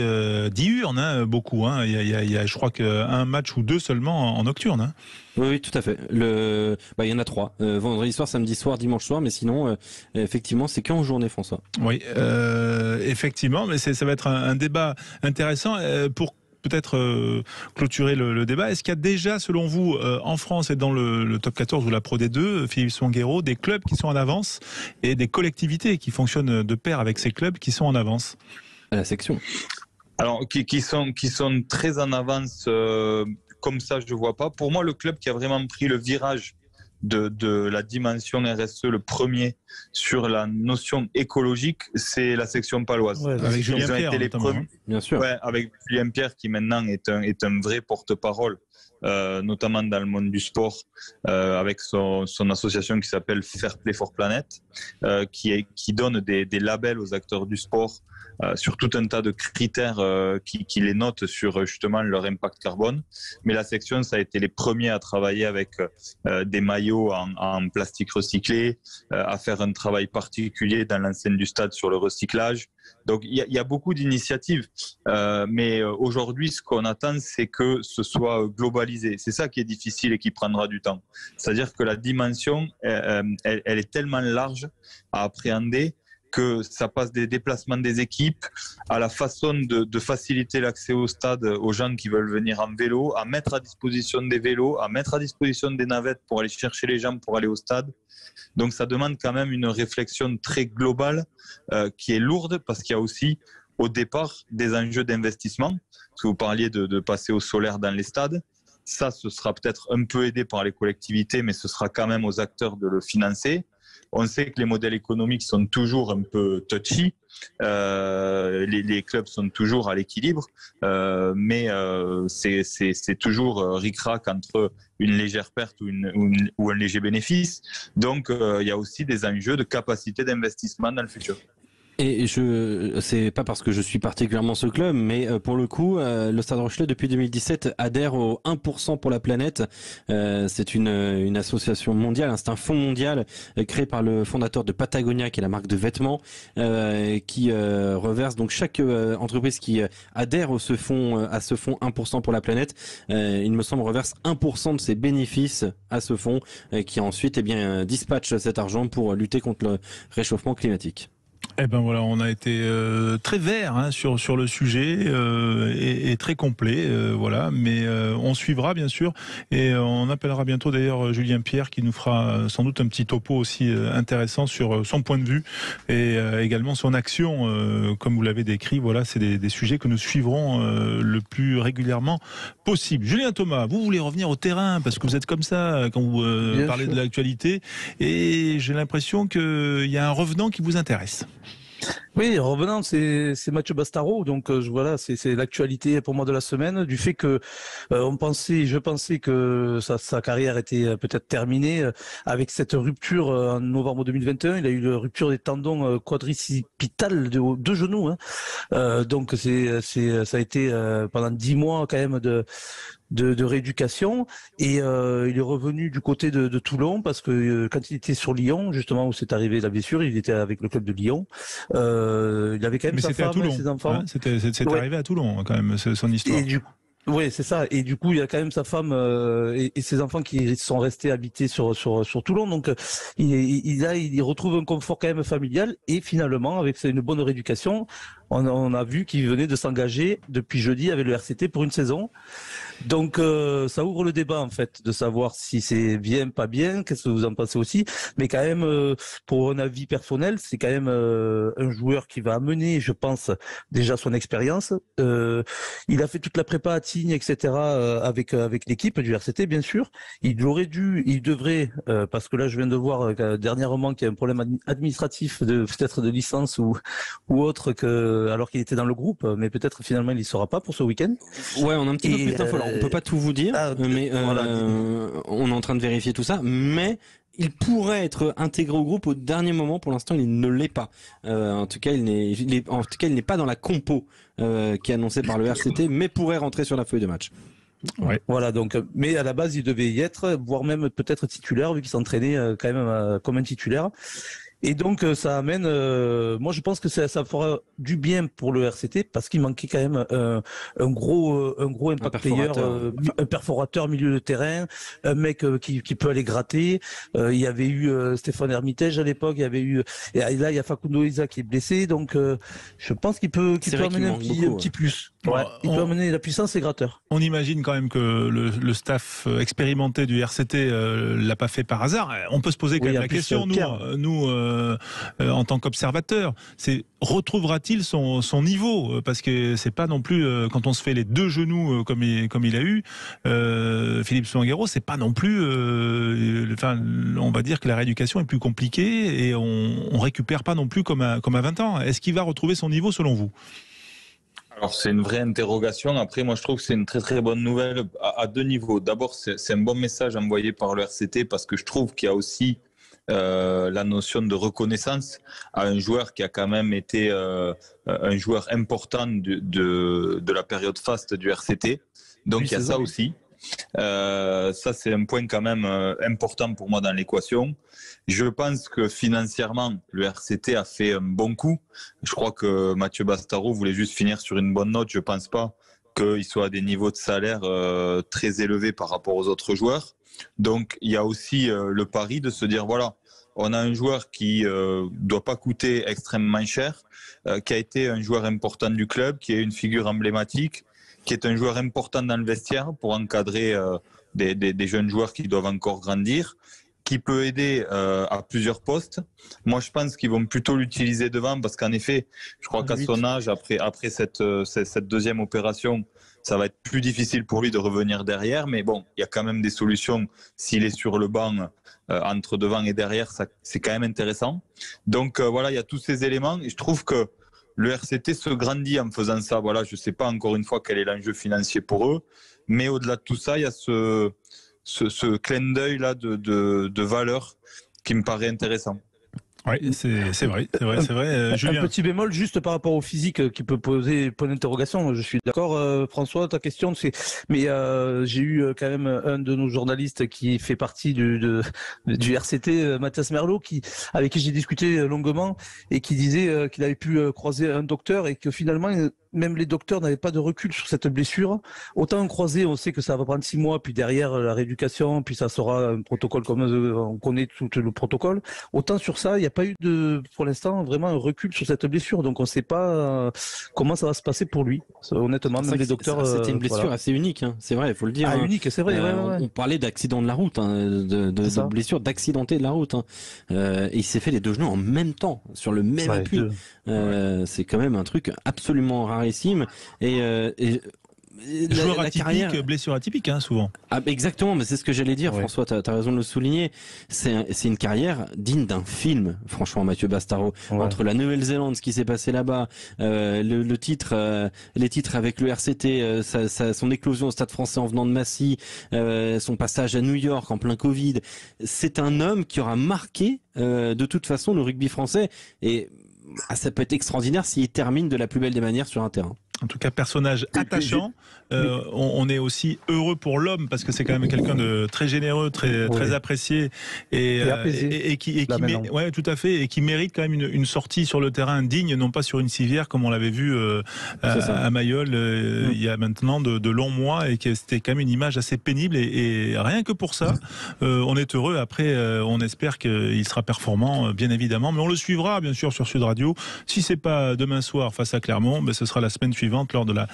diurne, beaucoup. Il y a, je crois, qu'un match ou deux seulement en nocturne. Oui, tout à fait. Il y en a 3. Vendredi soir, samedi soir, dimanche soir, mais sinon, effectivement, c'est qu'en journée, François. Oui, effectivement, mais ça va être un débat intéressant pour peut-être clôturer le débat. Est-ce qu'il y a déjà, selon vous, en France et dans le top 14 ou la Pro D2, Philippe Songuero, des clubs qui sont en avance et des collectivités qui fonctionnent de pair avec ces clubs qui sont en avance? À la section. Alors, qui sont très en avance, comme ça, je ne vois pas. Pour moi, le club qui a vraiment pris le virage de la dimension RSE, le premier sur la notion écologique, c'est la section paloise. Ouais, avec Julien Pierre, été les premiers, bien sûr. Ouais, avec Julien Pierre qui maintenant est un vrai porte-parole, notamment dans le monde du sport, avec son association qui s'appelle Fair Play for Planet, qui donne des labels aux acteurs du sport sur tout un tas de critères qui les notent sur justement leur impact carbone. Mais la section, ça a été les premiers à travailler avec des maillots en plastique recyclé, à faire un travail particulier dans l'enceinte du stade sur le recyclage. Donc il y a beaucoup d'initiatives, mais aujourd'hui ce qu'on attend c'est que ce soit globalisé. C'est ça qui est difficile et qui prendra du temps. C'est-à-dire que la dimension, elle est tellement large à appréhender que ça passe des déplacements des équipes à la façon de faciliter l'accès au stade aux gens qui veulent venir en vélo, à mettre à disposition des vélos, à mettre à disposition des navettes pour aller chercher les gens pour aller au stade. Donc ça demande quand même une réflexion très globale qui est lourde parce qu'il y a aussi au départ des enjeux d'investissement. Parce que vous parliez de passer au solaire dans les stades. Ça, ce sera peut-être un peu aidé par les collectivités, mais ce sera quand même aux acteurs de le financer. On sait que les modèles économiques sont toujours un peu touchy, les clubs sont toujours à l'équilibre, mais c'est toujours ric-rac entre une légère perte ou un léger bénéfice. Donc il y a aussi des enjeux de capacité d'investissement dans le futur. Et c'est pas parce que je suis particulièrement ce club, mais pour le coup, le Stade Rochelais depuis 2017 adhère au 1% pour la planète. C'est une association mondiale, c'est un fonds mondial créé par le fondateur de Patagonia, qui est la marque de vêtements, qui reverse donc chaque entreprise qui adhère à ce fonds 1% pour la planète, il me semble reverse 1% de ses bénéfices à ce fonds, qui ensuite dispatche cet argent pour lutter contre le réchauffement climatique. Eh ben voilà, on a été très vert sur le sujet et très complet, voilà. Mais on suivra bien sûr et on appellera bientôt d'ailleurs Julien Pierre qui nous fera sans doute un petit topo aussi intéressant sur son point de vue et également son action, comme vous l'avez décrit. Voilà, c'est des sujets que nous suivrons le plus régulièrement possible. Julien Thomas, vous voulez revenir au terrain parce que vous êtes comme ça quand vous parlez de l'actualité et j'ai l'impression qu'il y a un revenant qui vous intéresse. Oui, revenant, c'est Mathieu Bastaro. Donc voilà, c'est l'actualité pour moi de la semaine, du fait que je pensais que sa carrière était peut-être terminée avec cette rupture en novembre 2021. Il a eu la rupture des tendons quadricipitales de deux genoux. Donc ça a été pendant 10 mois quand même de rééducation et il est revenu du côté de Toulon parce que quand il était sur Lyon, justement où c'est arrivé la blessure, il était avec le club de Lyon. Il avait quand même sa femme et ses enfants. C'était arrivé à Toulon quand même, son histoire. Oui, c'est ça. Et du coup, il y a quand même sa femme et ses enfants qui sont restés habités sur Toulon. Donc, il retrouve un confort quand même familial. Et finalement, avec une bonne rééducation, on a vu qu'il venait de s'engager depuis jeudi avec le RCT pour une saison. Donc, ça ouvre le débat en fait de savoir si c'est bien, pas bien. Qu'est-ce que vous en pensez aussi? Mais quand même, pour un avis personnel, c'est quand même un joueur qui va amener, je pense, déjà son expérience. Il a fait toute la prépa à Tignes, etc. Avec l'équipe du RCT, bien sûr. Il devrait, parce que là, je viens de voir dernièrement qu'il y a un problème administratif peut-être de licence ou autre alors qu'il était dans le groupe, mais peut-être finalement il y sera pas pour ce week-end. Ouais, on a un petit peu plus d'infos. Alors, on peut pas tout vous dire, mais voilà. On est en train de vérifier tout ça, mais il pourrait être intégré au groupe au dernier moment. Pour l'instant, il ne l'est pas. En tout cas, il n'est pas dans la compo qui est annoncée par le RCT, mais pourrait rentrer sur la feuille de match. Ouais. Voilà, donc, mais à la base, il devait y être, voire même peut-être titulaire, vu qu'il s'entraînait quand même comme un titulaire. Et donc ça amène, moi je pense que ça fera du bien pour le RCT parce qu'il manquait quand même un gros impact player, un perforateur milieu de terrain, un mec qui peut aller gratter. Il y avait eu Stéphane Hermitage à l'époque, il y avait eu et là il y a Facundo Isa qui est blessé, donc je pense qu'il peut amener un petit plus. Ouais, il peut amener la puissance et gratteur. On imagine quand même que le staff expérimenté du RCT l'a pas fait par hasard. On peut se poser quand même la question, nous en tant qu'observateur, c'est retrouvera-t-il son niveau, parce que c'est pas non plus quand on se fait les deux genoux comme il a eu Philippe Souanguero, c'est pas non plus on va dire que la rééducation est plus compliquée et on récupère pas non plus comme à 20 ans. Est-ce qu'il va retrouver son niveau selon vous? Alors c'est une vraie interrogation. Après, moi je trouve que c'est une très très bonne nouvelle à deux niveaux. D'abord, c'est un bon message envoyé par le RCT parce que je trouve qu'il y a aussi la notion de reconnaissance à un joueur qui a quand même été un joueur important de la période faste du RCT. Donc oui, il y a ça aussi. Ça c'est un point quand même important pour moi dans l'équation. Je pense que financièrement le RCT a fait un bon coup. Je crois que Mathieu Bastaro voulait juste finir sur une bonne note. Je pense pas qu'il soit à des niveaux de salaire très élevés par rapport aux autres joueurs. Donc il y a aussi le pari de se dire voilà, on a un joueur qui doit pas coûter extrêmement cher, qui a été un joueur important du club, qui est une figure emblématique, qui est un joueur important dans le vestiaire pour encadrer des jeunes joueurs qui doivent encore grandir, qui peut aider à plusieurs postes. Moi, je pense qu'ils vont plutôt l'utiliser devant parce qu'en effet, je crois qu'à son âge, après cette deuxième opération, ça va être plus difficile pour lui de revenir derrière. Mais bon, il y a quand même des solutions. S'il est sur le banc, entre devant et derrière, c'est quand même intéressant. Donc voilà, il y a tous ces éléments. Et je trouve que le RCT se grandit en faisant ça. Voilà, je ne sais pas encore une fois quel est l'enjeu financier pour eux. Mais au-delà de tout ça, il y a ce clin d'œil là de valeur qui me paraît intéressant. Oui, c'est vrai. Julien. Un petit bémol juste par rapport au physique qui peut poser point d'interrogation. Je suis d'accord, François, ta question, mais j'ai eu quand même un de nos journalistes qui fait partie du RCT, Mathias Merlot, avec qui j'ai discuté longuement et qui disait qu'il avait pu croiser un docteur et que finalement même les docteurs n'avaient pas de recul sur cette blessure. Autant en croisé, on sait que ça va prendre 6 mois, puis derrière la rééducation, puis ça sera un protocole comme on connaît tout le protocole. Autant sur ça, il n'y a pas eu pour l'instant, vraiment un recul sur cette blessure. Donc on ne sait pas comment ça va se passer pour lui. Honnêtement, même les docteurs. C'était une blessure assez unique, hein. C'est vrai, il faut le dire. Unique, c'est vrai. On parlait d'accident de la route, hein, de blessure d'accidenté de la route. Hein. Et il s'est fait les 2 genoux en même temps, sur le même appui. C'est quand même un truc absolument rarissime. Joueur atypique, blessure atypique, hein, souvent. Ah, exactement, mais c'est ce que j'allais dire, François, t'as raison de le souligner. C'est une carrière digne d'un film, franchement, Mathieu Bastaro. Entre la Nouvelle-Zélande, ce qui s'est passé là-bas, les titres avec le RCT, son éclosion au Stade Français en venant de Massy, son passage à New York en plein Covid. C'est un homme qui aura marqué, de toute façon, le rugby français. Et ça peut être extraordinaire s'il termine de la plus belle des manières sur un terrain. En tout cas, personnage attachant. On est aussi heureux pour l'homme parce que c'est quand même quelqu'un de très généreux, très apprécié et qui tout à fait, et qui mérite quand même une sortie sur le terrain digne, non pas sur une civière comme on l'avait vu à Mayol il y a maintenant de longs mois, et que c'était quand même une image assez pénible, et rien que pour ça, on est heureux. Après, on espère qu'il sera performant, bien évidemment, mais on le suivra bien sûr sur Sud Radio. Si c'est pas demain soir face à Clermont, ce sera la semaine suivante lors de la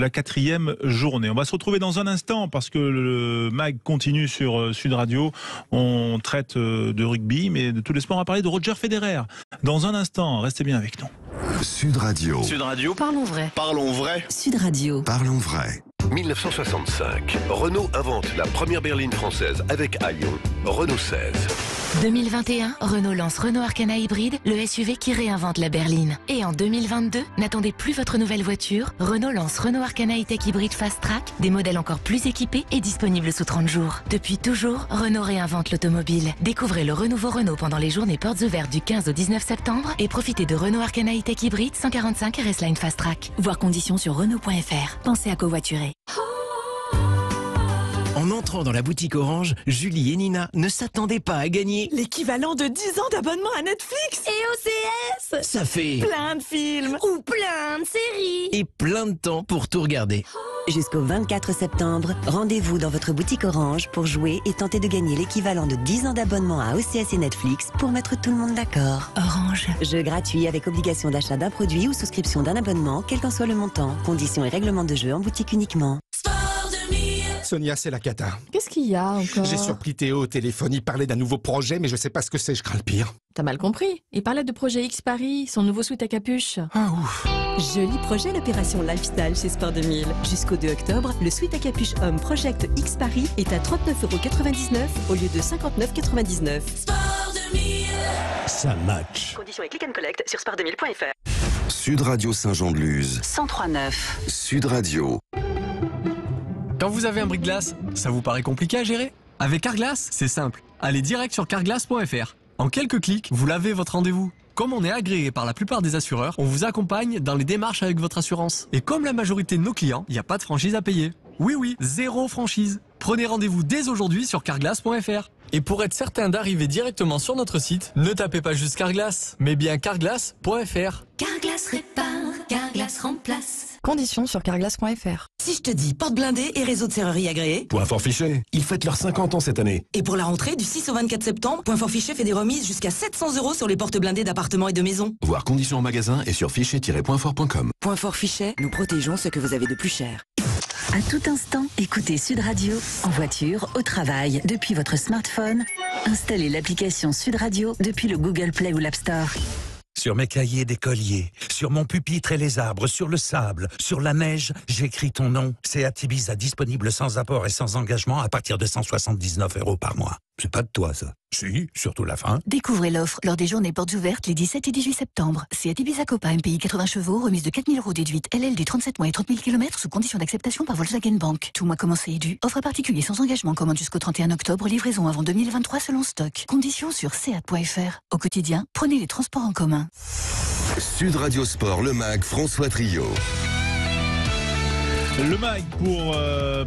4e journée. On va se retrouver dans un instant parce que le MAG continue sur Sud Radio. On traite de rugby, mais de tous les sports. On va parler de Roger Federer dans un instant. Restez bien avec nous. Sud Radio. Sud Radio. Parlons vrai. Parlons vrai. Sud Radio. Parlons vrai. 1965, Renault invente la première berline française avec à Lyon, Renault 16. 2021, Renault lance Renault Arcana Hybride, le SUV qui réinvente la berline. Et en 2022, n'attendez plus votre nouvelle voiture, Renault lance Renault Arcana E-Tech Hybride Fast Track, des modèles encore plus équipés et disponibles sous 30 jours. Depuis toujours, Renault réinvente l'automobile. Découvrez le renouveau Renault pendant les journées portes ouvertes du 15 au 19 septembre et profitez de Renault Arcana E-Tech Hybride 145 RS Line Fast Track. Voir conditions sur Renault.fr. Pensez à covoiturer. En entrant dans la boutique Orange, Julie et Nina ne s'attendaient pas à gagner L'équivalent de 10 ans d'abonnement à Netflix et OCS. Ça fait Plein de films Ou plein de séries. et plein de temps pour tout regarder. Jusqu'au 24 septembre, rendez-vous dans votre boutique Orange pour jouer et tenter de gagner l'équivalent de 10 ans d'abonnement à OCS et Netflix pour mettre tout le monde d'accord. Orange. Jeu gratuit avec obligation d'achat d'un produit ou souscription d'un abonnement, quel qu'en soit le montant. Conditions et règlements de jeu en boutique uniquement. Sonia, c'est la cata. Qu'est-ce qu'il y a encore? J'ai surpris Théo au téléphone, il parlait d'un nouveau projet, mais je sais pas ce que c'est, je crains le pire. T'as mal compris. Il parlait de projet X Paris, son nouveau sweat à capuche. Ah ouf. Joli projet l'opération Lifestyle chez Sport 2000. Jusqu'au 2 octobre, le sweat à capuche homme Project X Paris est à 39,99 € au lieu de 59,99 €. Sport 2000. Ça match. Conditions et click and collect sur sport2000.fr. Sud Radio Saint-Jean-de-Luz. 103.9. Sud Radio. Quand vous avez un bris-de-glace, ça vous paraît compliqué à gérer? Avec Carglass, c'est simple. Allez direct sur carglass.fr. En quelques clics, vous lavez votre rendez-vous. Comme on est agréé par la plupart des assureurs, on vous accompagne dans les démarches avec votre assurance. Et comme la majorité de nos clients, il n'y a pas de franchise à payer. Oui, zéro franchise. Prenez rendez-vous dès aujourd'hui sur carglass.fr. Et pour être certain d'arriver directement sur notre site, ne tapez pas juste Carglass, mais bien carglass.fr. Carglass répare, Carglass remplace. Conditions sur carglass.fr. Si je te dis porte blindée et réseau de serrurerie agréé. Point Fort Fichet, ils fêtent leurs 50 ans cette année. Et pour la rentrée du 6 au 24 septembre, Point Fort Fichet fait des remises jusqu'à 700 € sur les portes blindées d'appartements et de maisons. Voir conditions en magasin et sur fichet-pointfort.com. Point Fort Fichet, nous protégeons ce que vous avez de plus cher. À tout instant, écoutez Sud Radio, en voiture, au travail, depuis votre smartphone. Installez l'application Sud Radio depuis le Google Play ou l'App Store. Sur mes cahiers d'écolier, sur mon pupitre et les arbres, sur le sable, sur la neige, j'écris ton nom. Seat Ibiza disponible sans apport et sans engagement à partir de 179 € par mois. C'est pas de toi, ça. Si, surtout la fin. Découvrez l'offre lors des journées portes ouvertes les 17 et 18 septembre. Seat Ibiza Copa MPI 80 chevaux, remise de 4 000 € déduite. LLD 37 mois et 30 000 km sous condition d'acceptation par Volkswagen Bank. Tout mois commencé et dû. Offre particulier sans engagement, commande jusqu'au 31 octobre. Livraison avant 2023 selon stock. Conditions sur seat.fr. Au quotidien, prenez les transports en commun. Sud Radio Sport, le MAG, François Trio. Le MAG pour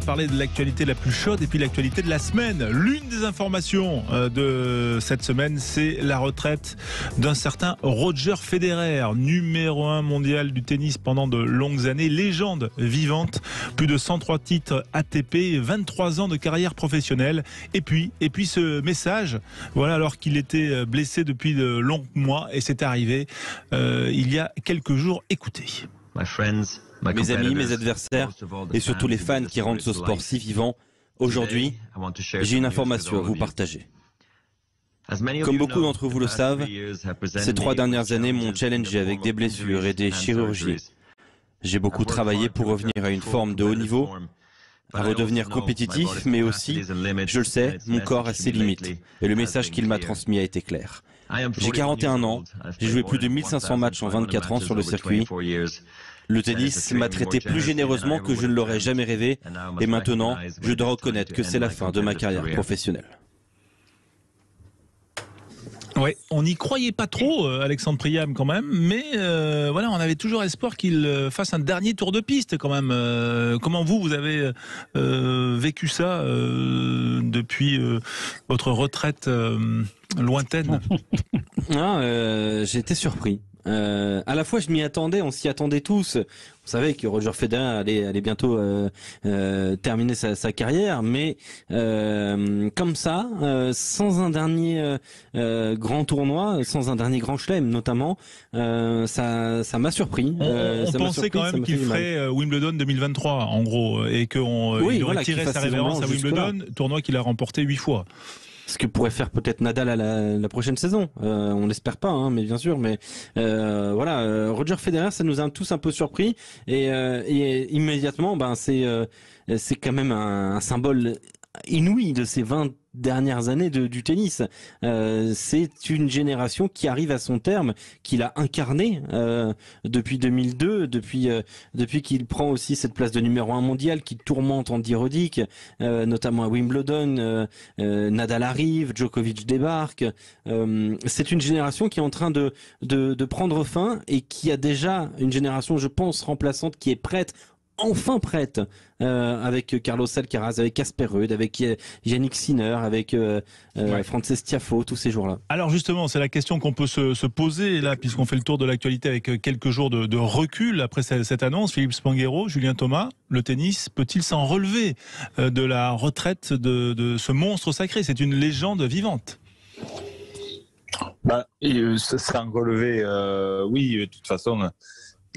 parler de l'actualité la plus chaude et puis l'actualité de la semaine. L'une des informations de cette semaine, c'est la retraite d'un certain Roger Federer, numéro 1 mondial du tennis pendant de longues années, légende vivante, plus de 103 titres ATP, 23 ans de carrière professionnelle. Et puis ce message, voilà, alors qu'il était blessé depuis de longs mois, et c'est arrivé il y a quelques jours. Écoutez. Mes amis, mes adversaires et surtout les fans qui rendent ce sport si vivant, aujourd'hui, j'ai une information à vous partager. Comme beaucoup d'entre vous le savent, ces 3 dernières années m'ont challengé avec des blessures et des chirurgies. J'ai beaucoup travaillé pour revenir à une forme de haut niveau, à redevenir compétitif, mais aussi, je le sais, mon corps a ses limites. Et le message qu'il m'a transmis a été clair. J'ai 41 ans, j'ai joué plus de 1500 matchs en 24 ans sur le circuit. Le tennis m'a traité plus généreusement que je ne l'aurais jamais rêvé, et maintenant, je dois reconnaître que c'est la fin de ma carrière professionnelle. Ouais, on n'y croyait pas trop, Alexandre Priam, quand même, mais voilà, on avait toujours espoir qu'il fasse un dernier tour de piste, quand même. Comment vous avez vécu ça depuis votre retraite lointaine? J'ai été surpris. À la fois, je m'y attendais, on s'y attendait tous. On savait que Roger Federer allait bientôt terminer sa carrière, mais comme ça, sans un dernier grand tournoi, sans un dernier grand chelem notamment, ça m'a surpris. On pensait quand même qu'il ferait Wimbledon 2023, en gros, et qu'il aurait tiré sa révérence à Wimbledon, tournoi qu'il a remporté 8 fois. Ce que pourrait faire peut-être Nadal à la prochaine saison. On l'espère pas, hein, mais bien sûr. Mais voilà, Roger Federer, ça nous a tous un peu surpris. Et immédiatement, c'est quand même un symbole inouï de ces 20 dernières années du tennis. C'est une génération qui arrive à son terme, qu'il a incarné depuis 2002, depuis qu'il prend aussi cette place de numéro 1 mondial, qui tourmente Andy Roddick, notamment à Wimbledon. Nadal arrive, Djokovic débarque. C'est une génération qui est en train de prendre fin, et qui a déjà une génération, je pense, remplaçante, qui est prête, enfin prête, avec Carlos Alcaraz, avec Casper Ruud, avec Yannick Sinner, avec Frances Tiafoe, tous ces jours-là. Alors justement, c'est la question qu'on peut se poser là, puisqu'on fait le tour de l'actualité avec quelques jours de recul après cette annonce. Philippe Spanghero, Julien Thomas, le tennis peut-il s'en relever de la retraite de ce monstre sacré? C'est une légende vivante. S'en relever, oui, de toute façon.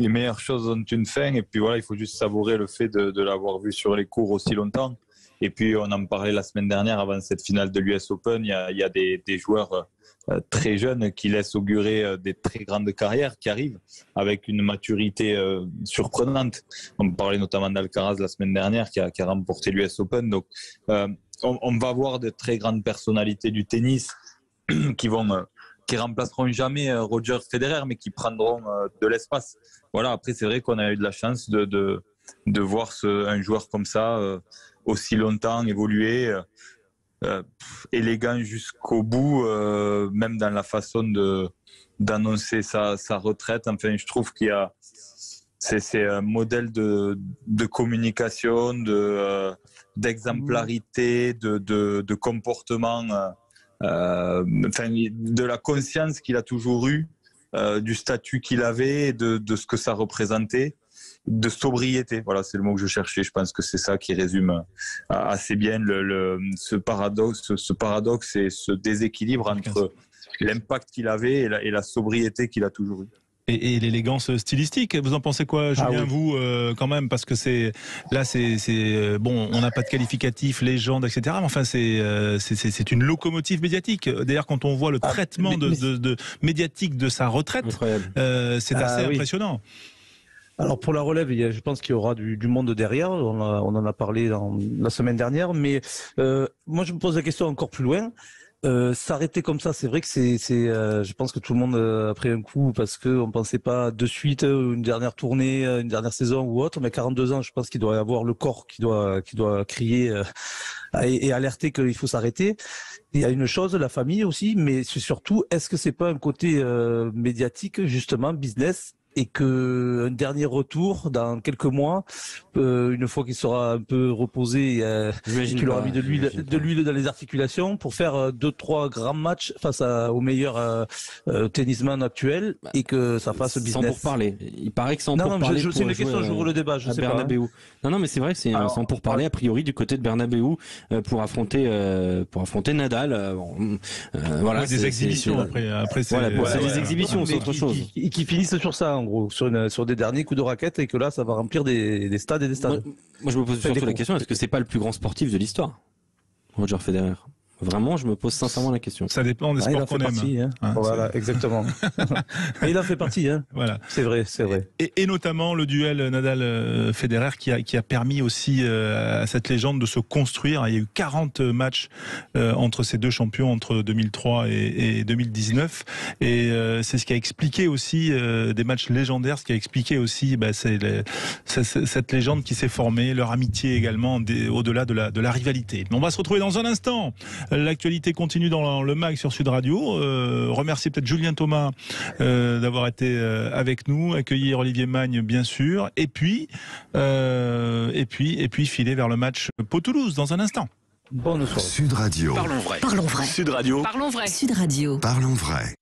Les meilleures choses ont une fin, et puis voilà, il faut juste savourer le fait de l'avoir vu sur les cours aussi longtemps. Et puis on en parlait la semaine dernière avant cette finale de l'US Open, il y a des joueurs très jeunes qui laissent augurer des très grandes carrières qui arrivent avec une maturité surprenante. On parlait notamment d'Alcaraz la semaine dernière qui a remporté l'US Open. Donc on va voir de très grandes personnalités du tennis qui remplaceront jamais Roger Federer, mais qui prendront de l'espace. Voilà, après c'est vrai qu'on a eu de la chance de voir un joueur comme ça aussi longtemps évoluer, élégant jusqu'au bout, même dans la façon d'annoncer sa retraite. Enfin, je trouve c'est un modèle de communication, d'exemplarité, de comportement, de la conscience qu'il a toujours eue, du statut qu'il avait, de ce que ça représentait, de sobriété. Voilà, c'est le mot que je cherchais. Je pense que c'est ça qui résume assez bien ce paradoxe et ce déséquilibre entre l'impact qu'il avait et la sobriété qu'il a toujours eue. Et l'élégance stylistique, vous en pensez quoi, Julien, vous, quand même, parce que c'est bon, on n'a pas de qualificatif, légende, etc. Mais enfin, c'est une locomotive médiatique. D'ailleurs, quand on voit le traitement médiatique de sa retraite, c'est assez impressionnant. Alors pour la relève, je pense qu'il y aura du monde derrière. On en a parlé la semaine dernière, mais moi je me pose la question encore plus loin. S'arrêter comme ça, c'est vrai que je pense que tout le monde a pris un coup parce que on pensait pas de suite une dernière tournée, une dernière saison ou autre. Mais 42 ans, je pense qu'il doit y avoir le corps qui doit crier et alerter qu'il faut s'arrêter. Il y a une chose, la famille aussi, mais c'est surtout, est-ce que c'est pas un côté médiatique, justement, business, et que un dernier retour dans quelques mois, une fois qu'il sera un peu reposé, qu'il aura mis de l'huile dans les articulations pour faire 2-3 grands matchs face au meilleur tennisman actuel et que ça fasse business. Sans pourparler. Il paraît que sans pourparler. C'est une question, j'ouvre le débat, je sais pas. Non, mais c'est vrai que c'est sans pourparler a priori du côté de Bernabéu pour affronter Nadal. Voilà, des exhibitions après c'est des exhibitions, c'est autre chose. Qui finissent sur ça en gros, sur des derniers coups de raquette et que là ça va remplir des stades et des stades. Moi je me pose surtout la question, est-ce que c'est pas le plus grand sportif de l'histoire, Roger Federer? Vraiment, je me pose sincèrement la question. Ça dépend des sports qu'on aime. Voilà, exactement. Mais il en fait partie. Voilà. C'est vrai. Et notamment le duel Nadal-Federer qui a permis aussi à cette légende de se construire. Il y a eu 40 matchs entre ces deux champions entre 2003 et 2019. Et c'est ce qui a expliqué aussi des matchs légendaires, ce qui a expliqué aussi cette légende qui s'est formée, leur amitié également, au-delà de la rivalité. On va se retrouver dans un instant. L'actualité continue dans le MAG sur Sud Radio. Remercier peut-être Julien Thomas d'avoir été avec nous, accueillir Olivier Magne bien sûr, et puis filer vers le match Pau-Toulouse dans un instant. Bonne soirée. Sud Radio. Parlons vrai. Sud Radio. Sud Radio. Parlons vrai.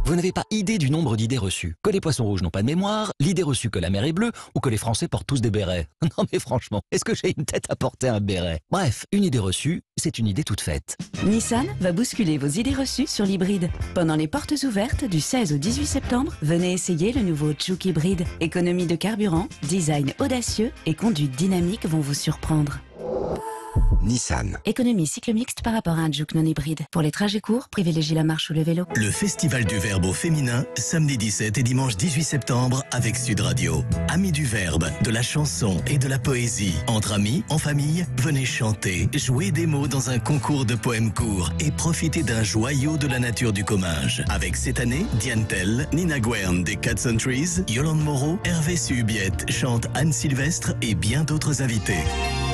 Vous n'avez pas idée du nombre d'idées reçues. Que les poissons rouges n'ont pas de mémoire, l'idée reçue que la mer est bleue, ou que les Français portent tous des bérets. Non mais franchement, est-ce que j'ai une tête à porter un béret? Bref, une idée reçue, c'est une idée toute faite. Nissan va bousculer vos idées reçues sur l'hybride. Pendant les portes ouvertes du 16 au 18 septembre, venez essayer le nouveau Juke hybride. Économie de carburant, design audacieux et conduite dynamique vont vous surprendre. Nissan. Économie cycle mixte par rapport à un Juke non hybride. Pour les trajets courts, privilégiez la marche ou le vélo. Le Festival du Verbe au féminin, samedi 17 et dimanche 18 septembre avec Sud Radio. Amis du Verbe, de la chanson et de la poésie. Entre amis, en famille, venez chanter, jouer des mots dans un concours de poèmes courts et profiter d'un joyau de la nature du Comminges. Avec cette année, Diane Tell, Nina Guern des Cats and Trees, Yolande Moreau, Hervé Subiette chante Anne Sylvestre et bien d'autres invités.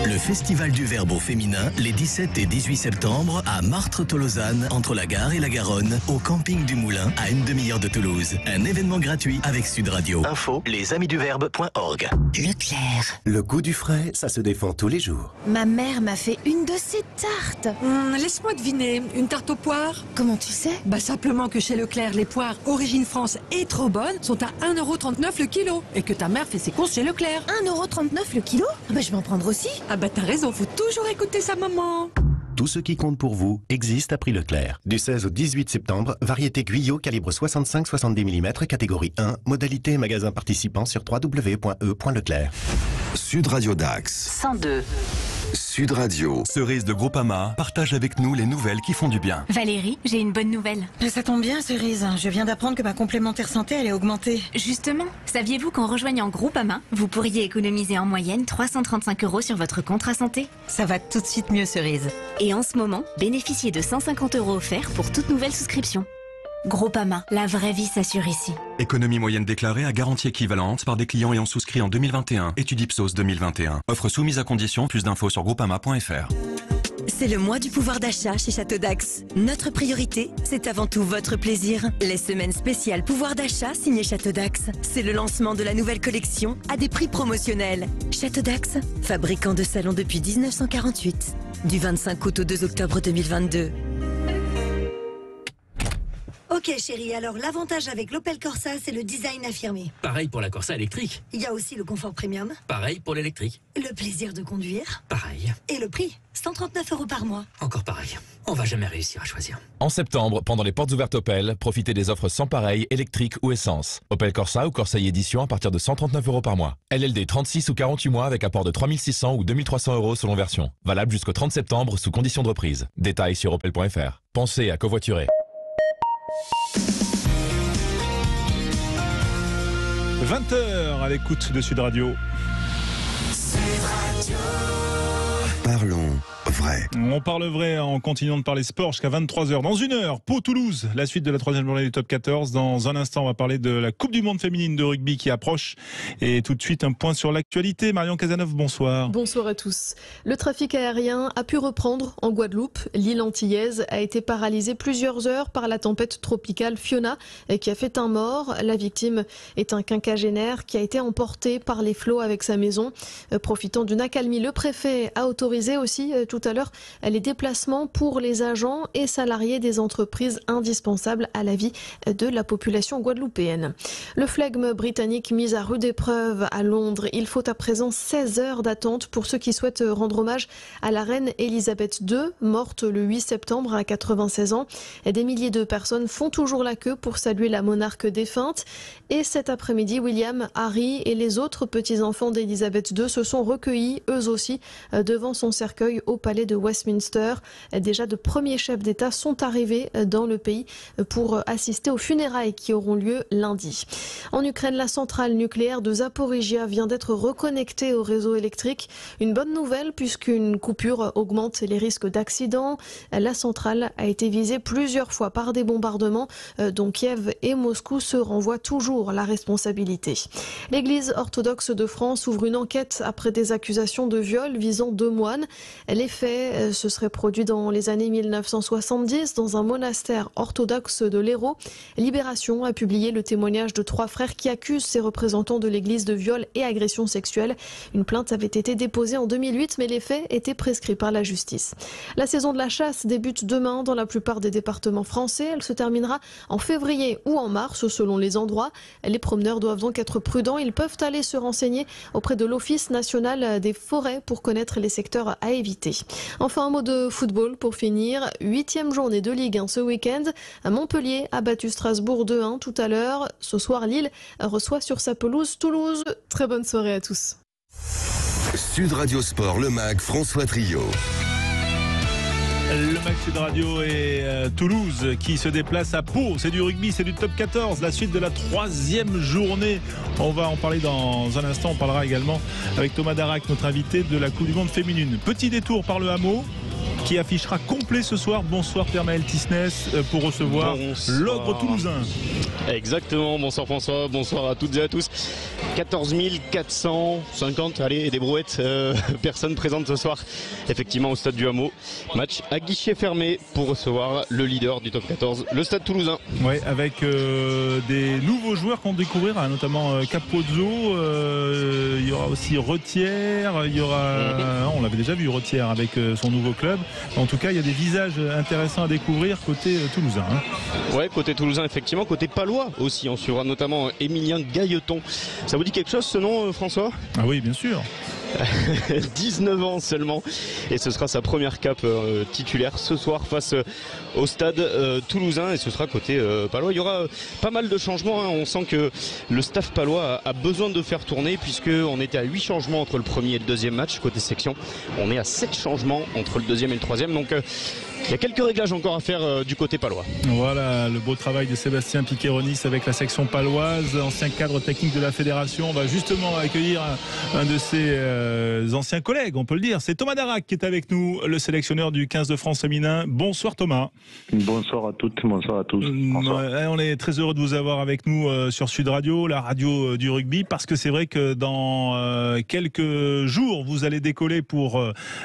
Le Festival du Verbe au féminin, les 17 et 18 septembre, à Martres-Tolosane, entre la gare et la Garonne, au camping du Moulin, à une demi-heure de Toulouse. Un événement gratuit avec Sud Radio. Info, lesamisduverbe.org. Leclerc. Le goût du frais, ça se défend tous les jours. Ma mère m'a fait une de ses tartes. Laisse-moi deviner, une tarte aux poires? Comment tu sais? Simplement que chez Leclerc, les poires Origine France et trop bonnes sont à 1,39€ le kilo. Et que ta mère fait ses courses chez Leclerc. 1,39€ le kilo? Je vais en prendre aussi. T'as raison, faut toujours écouter sa maman. Tout ce qui compte pour vous existe à prix Leclerc. Du 16 au 18 septembre, variété Guyot calibre 65-70 mm, catégorie 1, modalité magasin participant sur www.e.leclerc. Sud Radio Dax. 102. Sud Radio. Cerise de Groupama partage avec nous les nouvelles qui font du bien. Valérie, j'ai une bonne nouvelle. Ça tombe bien, Cerise. Je viens d'apprendre que ma complémentaire santé allait augmenter. Justement, saviez-vous qu'en rejoignant Groupama, vous pourriez économiser en moyenne 335 € sur votre contrat santé? Ça va tout de suite mieux, Cerise. Et en ce moment, bénéficiez de 150 € offerts pour toute nouvelle souscription. Groupama, la vraie vie s'assure ici. Économie moyenne déclarée à garantie équivalente par des clients ayant souscrit en 2021. Étude Ipsos 2021. Offre soumise à condition. Plus d'infos sur groupama.fr. C'est le mois du pouvoir d'achat chez Château Dax. Notre priorité, c'est avant tout votre plaisir. Les semaines spéciales pouvoir d'achat signées Château Dax. C'est le lancement de la nouvelle collection à des prix promotionnels. Château Dax, fabricant de salons depuis 1948. Du 25 août au 2 octobre 2022. Ok chérie, alors l'avantage avec l'Opel Corsa, c'est le design affirmé. Pareil pour la Corsa électrique. Il y a aussi le confort premium. Pareil pour l'électrique. Le plaisir de conduire. Pareil. Et le prix, 139 € par mois. Encore pareil. On va jamais réussir à choisir. En septembre, pendant les portes ouvertes Opel, profitez des offres sans pareil, électrique ou essence. Opel Corsa ou Corsa e-Edition à partir de 139 € par mois. LLD 36 ou 48 mois avec apport de 3600 ou 2300 € selon version. Valable jusqu'au 30 septembre sous condition de reprise. Détails sur opel.fr. Pensez à covoiturer. 20h à l'écoute de Sud Radio. Parlons vrai. vrai. On parle vrai en continuant de parler sport jusqu'à 23h. Dans une heure, Pau-Toulouse, la suite de la 3e journée du top 14. Dans un instant, on va parler de la Coupe du Monde féminine de rugby qui approche. Et tout de suite, un point sur l'actualité. Marion Cazeneuve, bonsoir. Bonsoir à tous. Le trafic aérien a pu reprendre en Guadeloupe. L'île antillaise a été paralysée plusieurs heures par la tempête tropicale Fiona qui a fait un mort. La victime est un quinquagénaire qui a été emporté par les flots avec sa maison. Profitant d'une accalmie, le préfet a autorisé aussi tout à l'heure les déplacements pour les agents et salariés des entreprises indispensables à la vie de la population guadeloupéenne. Le flegme britannique mis à rude épreuve à Londres. Il faut à présent 16 heures d'attente pour ceux qui souhaitent rendre hommage à la reine Elisabeth II, morte le 8 septembre à 96 ans. Des milliers de personnes font toujours la queue pour saluer la monarque défunte. Et cet après-midi, William, Harry et les autres petits-enfants d'Elisabeth II se sont recueillis, eux aussi, devant son cercueil au palais de Westminster. Déjà, de premiers chefs d'État sont arrivés dans le pays pour assister aux funérailles qui auront lieu lundi. En Ukraine, la centrale nucléaire de Zaporizhia vient d'être reconnectée au réseau électrique. Une bonne nouvelle puisqu'une coupure augmente les risques d'accident. La centrale a été visée plusieurs fois par des bombardements dont Kiev et Moscou se renvoient toujours la responsabilité. L'Église orthodoxe de France ouvre une enquête après des accusations de viol visant 2 moines. Les faits se seraient produits dans les années 1970 dans un monastère orthodoxe de l'Hérault. Libération a publié le témoignage de 3 frères qui accusent ces représentants de l'Église de viol et agression sexuelle. Une plainte avait été déposée en 2008, mais les faits étaient prescrits par la justice. La saison de la chasse débute demain dans la plupart des départements français. Elle se terminera en février ou en mars selon les endroits. Les promeneurs doivent donc être prudents. Ils peuvent aller se renseigner auprès de l'Office national des forêts pour connaître les secteurs à éviter. Enfin, un mot de football pour finir. 8e journée de Ligue 1 ce week-end. Montpellier a battu Strasbourg 2-1 tout à l'heure. Ce soir, Lille reçoit sur sa pelouse Toulouse. Très bonne soirée à tous. Sud Radio Sport, le MAG, François Trio. Le match Sud Radio et Toulouse qui se déplace à Pau. C'est du rugby, c'est du top 14. La suite de la 3e journée. On va en parler dans un instant. On parlera également avec Thomas Darac, notre invité de la Coupe du Monde féminine. Petit détour par le hameau qui affichera complet ce soir. Bonsoir Pierre-Maël Tisnès pour recevoir l'Ogre toulousain. Exactement, bonsoir François, bonsoir à toutes et à tous. 14 450, allez, des brouettes, personnes présentes ce soir, effectivement au stade du Hameau. Match à guichet fermé pour recevoir le leader du top 14, le stade toulousain. Oui, avec des nouveaux joueurs qu'on découvrira, notamment Capozzo, il y aura aussi Retière, il y aura, on l'avait déjà vu Retière avec son nouveau club. En tout cas, il y a des visages intéressants à découvrir côté toulousain. Ouais, côté toulousain, effectivement. Côté palois aussi, on suivra notamment Émilien Gailleton. Ça vous dit quelque chose ce nom, François ? Ah oui, bien sûr. 19 ans seulement et ce sera sa première cape titulaire ce soir face au stade toulousain et ce sera côté palois. Il y aura pas mal de changements, hein. On sent que le staff palois a besoin de faire tourner puisqu'on était à 8 changements entre le premier et le deuxième match côté section. On est à 7 changements entre le deuxième et le troisième, donc il y a quelques réglages encore à faire du côté palois. Voilà le beau travail de Sébastien Piqueronis avec la section paloise, ancien cadre technique de la fédération. On va justement accueillir un de ses anciens collègues, on peut le dire. C'est Thomas Darac qui est avec nous, le sélectionneur du 15 de France féminin. Bonsoir Thomas. Bonsoir à toutes, bonsoir à tous. Bonsoir. On est très heureux de vous avoir avec nous sur Sud Radio, la radio du rugby, parce que c'est vrai que dans quelques jours, vous allez décoller pour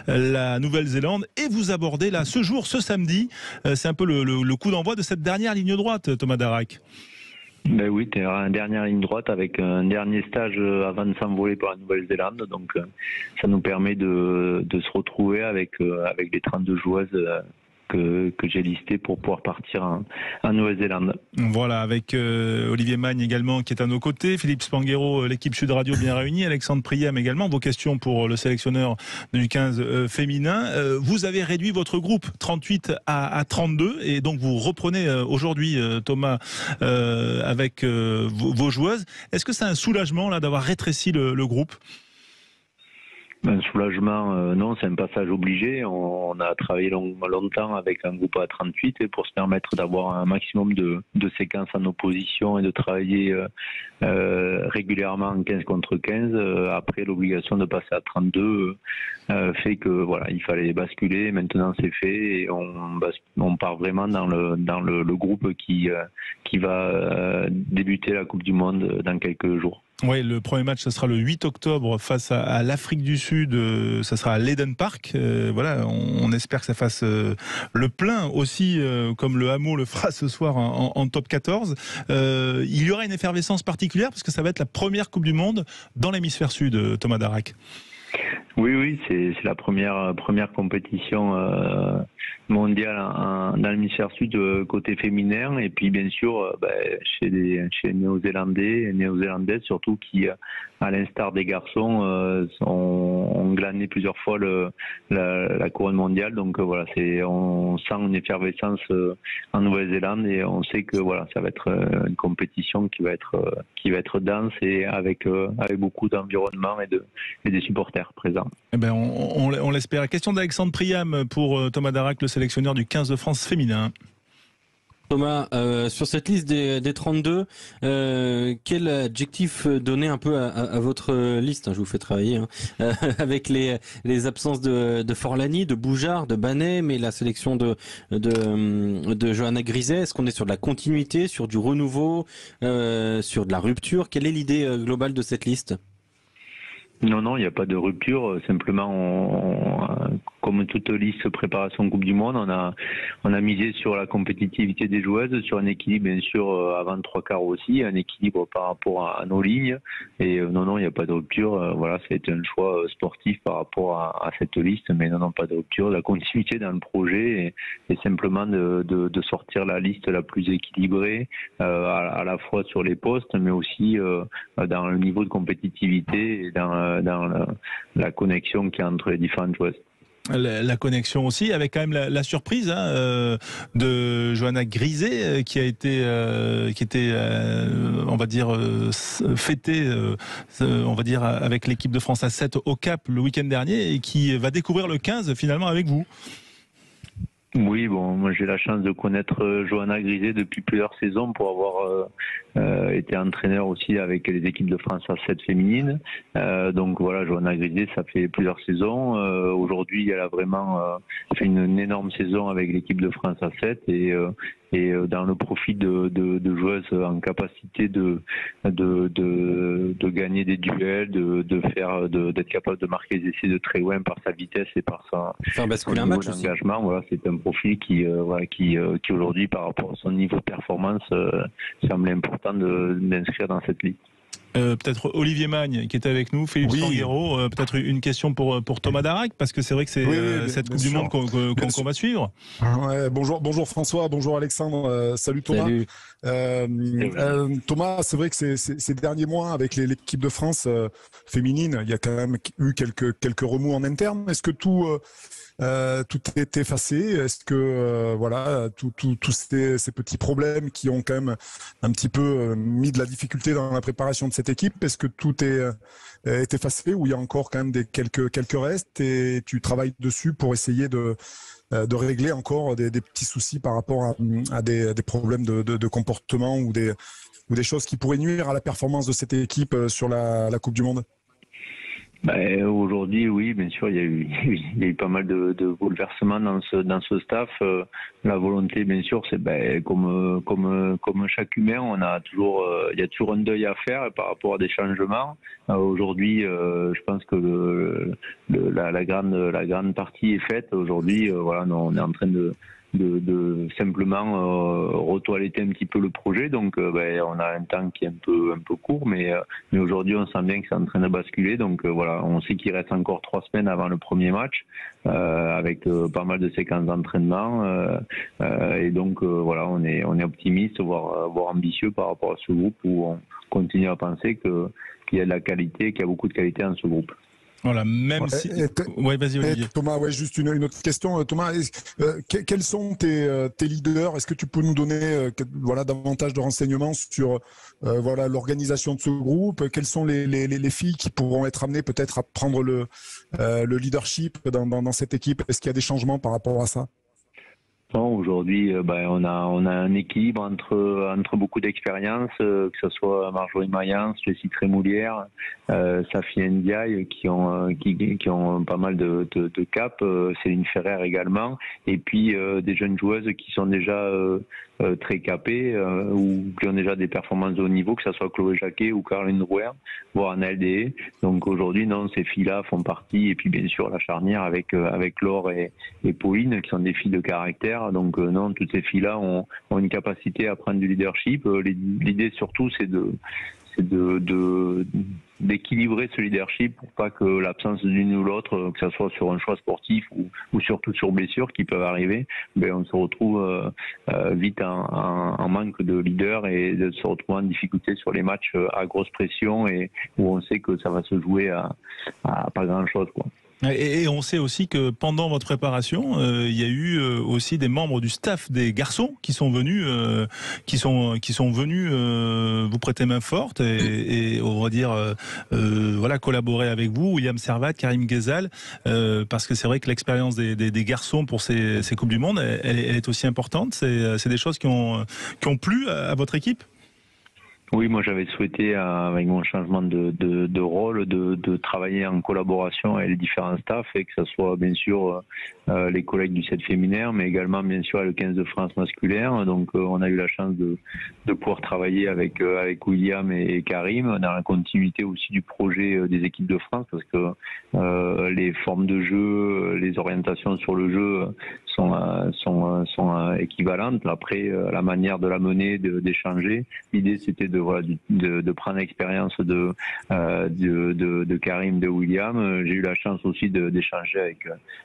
la Nouvelle-Zélande et vous abordez là ce jour, ce samedi. C'est un peu le coup d'envoi de cette dernière ligne droite, Thomas Darac. Ben oui, tu auras une dernière ligne droite avec un dernier stage avant de s'envoler pour la Nouvelle-Zélande. Donc ça nous permet de se retrouver avec les 32 joueuses que j'ai listé pour pouvoir partir en Nouvelle-Zélande. Voilà, avec Olivier Magne également qui est à nos côtés, Philippe Spanghero, l'équipe Sud Radio bien réunie, Alexandre Priam également. Vos questions pour le sélectionneur du 15 féminin. Vous avez réduit votre groupe 38 à 32 et donc vous reprenez aujourd'hui, Thomas, avec vos joueuses. Est-ce que c'est un soulagement là d'avoir rétréci le groupe ? Un soulagement, non, c'est un passage obligé. On a travaillé longtemps avec un groupe A38 et pour se permettre d'avoir un maximum de séquences en opposition et de travailler régulièrement en 15 contre 15. Après, l'obligation de passer à 32 fait que voilà, il fallait basculer. Maintenant, c'est fait et on part vraiment dans le groupe qui va débuter la Coupe du Monde dans quelques jours. Oui, le premier match, ça sera le 8 octobre face à l'Afrique du Sud. Ça sera à l'Eden Park. Voilà, on espère que ça fasse le plein aussi, comme le Hameau le fera ce soir en top 14. Il y aura une effervescence particulière parce que ça va être la première Coupe du Monde dans l'hémisphère sud, Thomas Darac. Oui, c'est la première compétition mondiale dans l'hémisphère sud côté féminin et puis bien sûr chez les Néo-Zélandais et Néo-Zélandaises surtout qui, à l'instar des garçons, ont glané plusieurs fois la couronne mondiale. Donc voilà, on sent une effervescence en Nouvelle-Zélande et on sait que voilà, ça va être une compétition qui va être dense et avec beaucoup d'environnement et des supporters présents. Eh ben on l'espère. Question d'Alexandre Priam pour Thomas Darac, le sélectionneur du 15 de France féminin. Thomas, sur cette liste des 32, quel adjectif donner un peu à votre liste, je vous fais travailler, avec les absences de Forlani, de Boujard, de Banet, mais la sélection de Johanna Griset, est-ce qu'on est sur de la continuité, sur du renouveau, sur de la rupture? Quelle est l'idée globale de cette liste? Non, il n'y a pas de rupture. Simplement, comme toute liste préparation Coupe du Monde, on a misé sur la compétitivité des joueuses, sur un équilibre bien sûr avant 3 quarts aussi, un équilibre par rapport à nos lignes. Et non, il n'y a pas de rupture. Voilà, c'est un choix sportif par rapport à cette liste, mais non, pas de rupture. La continuité dans le projet est simplement de sortir la liste la plus équilibrée, à la fois sur les postes, mais aussi dans le niveau de compétitivité et dans la connexion qu'il y a entre les différentes joueuses. La connexion aussi, avec quand même la surprise de Johanna Griset qui était on va dire fêtée on va dire avec l'équipe de France à 7 au Cap le week-end dernier et qui va découvrir le 15 finalement avec vous. Oui, moi j'ai la chance de connaître Johanna Griset depuis plusieurs saisons pour avoir été entraîneur aussi avec les équipes de France à 7 féminines. Donc voilà, Johanna Griset, ça fait plusieurs saisons. Aujourd'hui, elle a vraiment fait une énorme saison avec l'équipe de France à 7 et dans le profil de joueuses en capacité de gagner des duels, d'être capable de marquer des essais de très loin par sa vitesse et par son niveau d'engagement. Voilà, c'est un profil qui aujourd'hui, par rapport à son niveau de performance, semble important d'inscrire dans cette liste. Peut-être Olivier Magne qui était avec nous, Philippe Sanguero, peut-être une question pour Thomas Darac, parce que c'est vrai que c'est cette Coupe du Monde qu'on va suivre. Ouais, bonjour François, bonjour Alexandre, salut Thomas. Salut. Thomas, c'est vrai que ces derniers mois avec l'équipe de France féminine, il y a quand même eu quelques remous en interne. Est-ce que tout est effacé? Est-ce que tous ces petits problèmes qui ont quand même un petit peu mis de la difficulté dans la préparation de cette équipe, est-ce que tout est effacé ou il y a encore quand même quelques restes et tu travailles dessus pour essayer de régler encore des petits soucis par rapport à des problèmes de comportement ou des choses qui pourraient nuire à la performance de cette équipe sur la Coupe du Monde? Aujourd'hui, oui, bien sûr, il y a eu pas mal de bouleversements dans ce staff. La volonté, bien sûr, c'est comme chaque humain, il y a toujours un deuil à faire par rapport à des changements. Aujourd'hui, je pense que la grande partie est faite. Aujourd'hui, on est en train de simplement retoiletter un petit peu le projet, donc on a un temps qui est un peu court, mais aujourd'hui on sent bien que c'est en train de basculer, donc on sait qu'il reste encore 3 semaines avant le premier match, avec pas mal de séquences d'entraînement, et donc on est optimiste, voire ambitieux par rapport à ce groupe, où on continue à penser qu'il y a de la qualité, qu'il y a beaucoup de qualité dans ce groupe. Voilà, même si... vas-y Olivier. Thomas, juste une autre question. Thomas, quels sont tes leaders? Est-ce que tu peux nous donner davantage de renseignements sur l'organisation de ce groupe? Quelles sont les filles qui pourront être amenées peut-être à prendre le leadership dans cette équipe? Est-ce qu'il y a des changements par rapport à ça? Aujourd'hui, on a un équilibre entre beaucoup d'expériences, que ce soit Marjorie Mayence, Jessie Trémoulière, Safi Ndiaye, qui ont pas mal de cap, Céline Ferrer également, et puis des jeunes joueuses qui sont déjà très capées ou qui ont déjà des performances de haut niveau, que ce soit Chloé Jacquet ou Caroline Drouer, voire Anaëlle Deshaies. Donc aujourd'hui, non, ces filles-là font partie, et puis bien sûr la charnière avec Laure et Pauline, qui sont des filles de caractère. Donc non, toutes ces filles-là ont une capacité à prendre du leadership. L'idée surtout, c'est d'équilibrer ce leadership pour pas que l'absence d'une ou l'autre, que ce soit sur un choix sportif ou surtout sur blessures qui peuvent arriver, on se retrouve vite en manque de leader et de se retrouver en difficulté sur les matchs à grosse pression et où on sait que ça va se jouer à pas grand-chose, quoi. Et on sait aussi que pendant votre préparation, il y a eu aussi des membres du staff des garçons qui sont venus, vous prêter main forte et on va dire collaborer avec vous, William Servat, Karim Ghezal, parce que c'est vrai que l'expérience des garçons pour ces Coupes du Monde, elle est aussi importante. C'est des choses qui ont plu à votre équipe. Oui, moi j'avais souhaité, avec mon changement de rôle, de travailler en collaboration avec les différents staffs et que ce soit bien sûr les collègues du 7 féminin, mais également bien sûr avec le 15 de France masculin. Donc on a eu la chance de pouvoir travailler avec William et Karim dans la continuité aussi du projet des équipes de France, parce que les formes de jeu, les orientations sur le jeu sont équivalentes. Après, la manière de la mener, d'échanger, l'idée c'était de prendre l'expérience de Karim, de William. J'ai eu la chance aussi d'échanger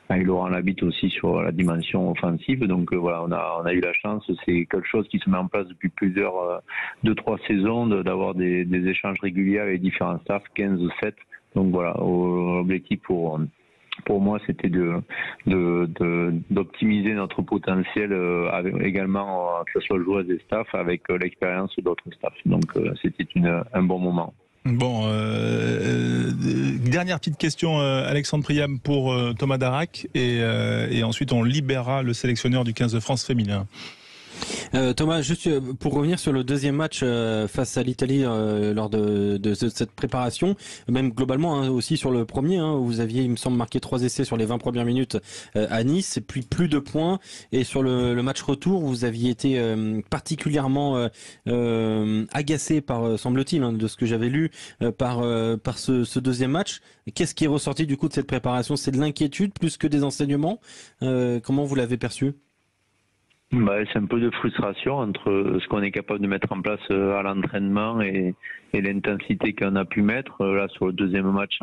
avec Laurent Labitte aussi sur la dimension offensive. Donc on a eu la chance. C'est quelque chose qui se met en place depuis 2-3 saisons, d'avoir des échanges réguliers avec différents staffs, 15-7. Donc voilà, l'objectif pour moi, c'était d'optimiser notre potentiel également, que ce soit le joueur des staffs, avec l'expérience d'autres staffs. Donc c'était un bon moment. Bon, dernière petite question, Alexandre Priam, pour Thomas Darac, et ensuite on libérera le sélectionneur du 15 de France féminin. Thomas, juste pour revenir sur le deuxième match face à l'Italie lors de cette préparation, même globalement aussi sur le premier, où vous aviez, il me semble, marqué 3 essais sur les 20 premières minutes à Nice, et puis plus de points, et sur le match retour, vous aviez été particulièrement agacé par, semble-t-il, de ce que j'avais lu, par ce deuxième match. Qu'est-ce qui est ressorti du coup de cette préparation? C'est de l'inquiétude plus que des enseignements? Comment vous l'avez perçu? C'est un peu de frustration entre ce qu'on est capable de mettre en place à l'entraînement et l'intensité qu'on a pu mettre. Là, sur le deuxième match,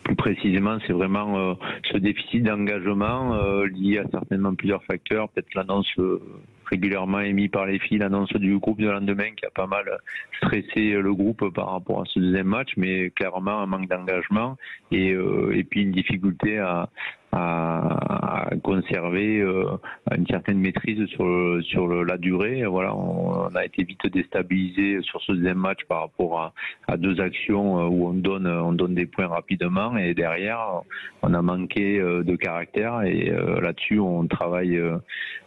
plus précisément, c'est vraiment ce déficit d'engagement lié à certainement plusieurs facteurs. Peut-être l'annonce régulièrement émise par les filles, l'annonce du groupe de lendemain qui a pas mal stressé le groupe par rapport à ce deuxième match, mais clairement un manque d'engagement et puis une difficulté à conserver une certaine maîtrise sur la durée. Voilà, on a été vite déstabilisé sur ce deuxième match par rapport à 2 actions où on donne des points rapidement, et derrière on a manqué de caractère, et là-dessus on a travaillé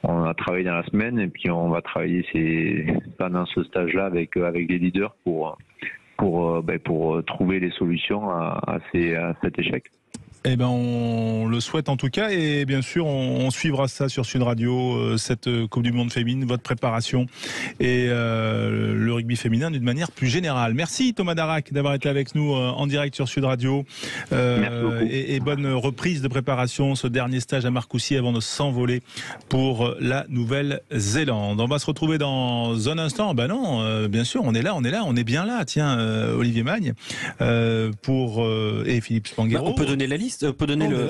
dans la semaine, et puis on va travailler pendant ce stage-là avec les leaders pour trouver les solutions à cet échec. Eh ben, on le souhaite en tout cas, et bien sûr on suivra ça sur Sud Radio, cette Coupe du Monde féminine, votre préparation et le rugby féminin d'une manière plus générale. Merci Thomas Darac d'avoir été avec nous en direct sur Sud Radio, et bonne reprise de préparation, ce dernier stage à Marcoussis avant de s'envoler pour la Nouvelle-Zélande. On va se retrouver dans un instant. Ben non, bien sûr, on est bien là. Tiens, Olivier Magne et Philippe Spanghero. On peut donner la liste. On peut donner le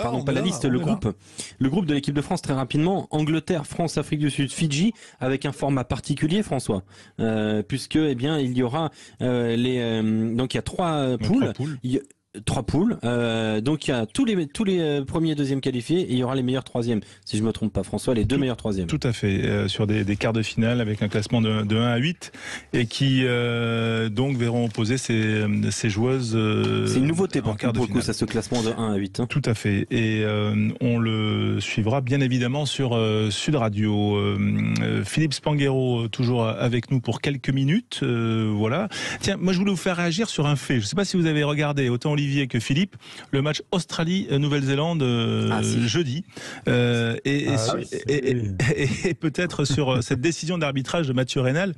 groupe de l'équipe de France très rapidement. Angleterre, France, Afrique du Sud, Fidji, avec un format particulier, François, puisque il y aura donc il y a 3 poules. 3 poules. Donc il y a tous les premiers et deuxièmes qualifiés et il y aura les meilleurs troisièmes. Si je me trompe pas, François, les deux meilleurs troisièmes. Tout à fait. Sur des quarts de finale avec un classement de 1 à 8 et qui donc verront opposer ces joueuses. C'est une nouveauté pour le coup, ça, ce classement de 1 à 8. Tout à fait. Et on le suivra bien évidemment sur Sud Radio. Philippe Spanghero, toujours avec nous pour quelques minutes. Voilà. Tiens, moi je voulais vous faire réagir sur un fait. Je ne sais pas si vous avez regardé, autant Olivier que Philippe, le match Australie-Nouvelle-Zélande jeudi. Et peut-être sur cette décision d'arbitrage de Mathieu Reynal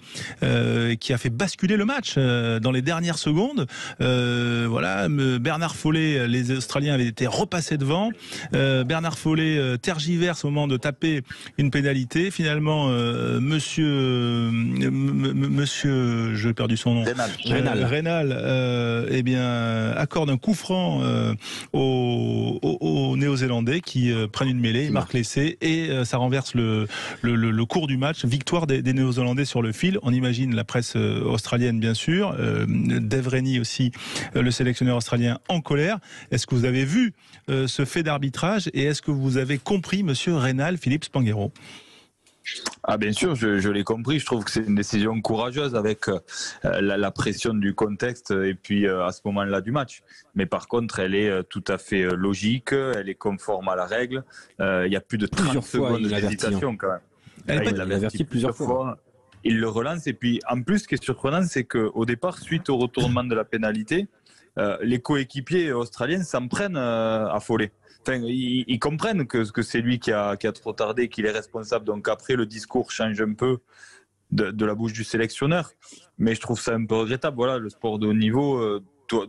qui a fait basculer le match dans les dernières secondes. Voilà, Bernard Follet, les Australiens avaient été repassés devant. Bernard Follet tergiverse au moment de taper une pénalité. Finalement, monsieur, j'ai perdu son nom. Reynal, eh bien, accorde un coup franc aux Néo-Zélandais qui prennent une mêlée, marquent l'essai et ça renverse le cours du match. Victoire des Néo-Zélandais sur le fil. On imagine la presse australienne, bien sûr. Dave Rennie aussi, le sélectionneur australien, en colère. Est-ce que vous avez vu ce fait d'arbitrage et est-ce que vous avez compris, monsieur Reynal, Philippe Spanghero? Bien sûr, je l'ai compris. Je trouve que c'est une décision courageuse avec la pression du contexte et puis à ce moment-là du match. Mais par contre, elle est tout à fait logique, elle est conforme à la règle. Il y a plus de 30 secondes d'hésitation quand même. Il l'avertit plusieurs fois. Il le relance et puis en plus, ce qui est surprenant, c'est qu'au départ, suite au retournement de la pénalité, les coéquipiers australiens s'en prennent à Follet. Enfin, ils comprennent que c'est lui qui a trop tardé, qu'il est responsable. Donc après, le discours change un peu de la bouche du sélectionneur. Mais je trouve ça un peu regrettable. Voilà, le sport de haut niveau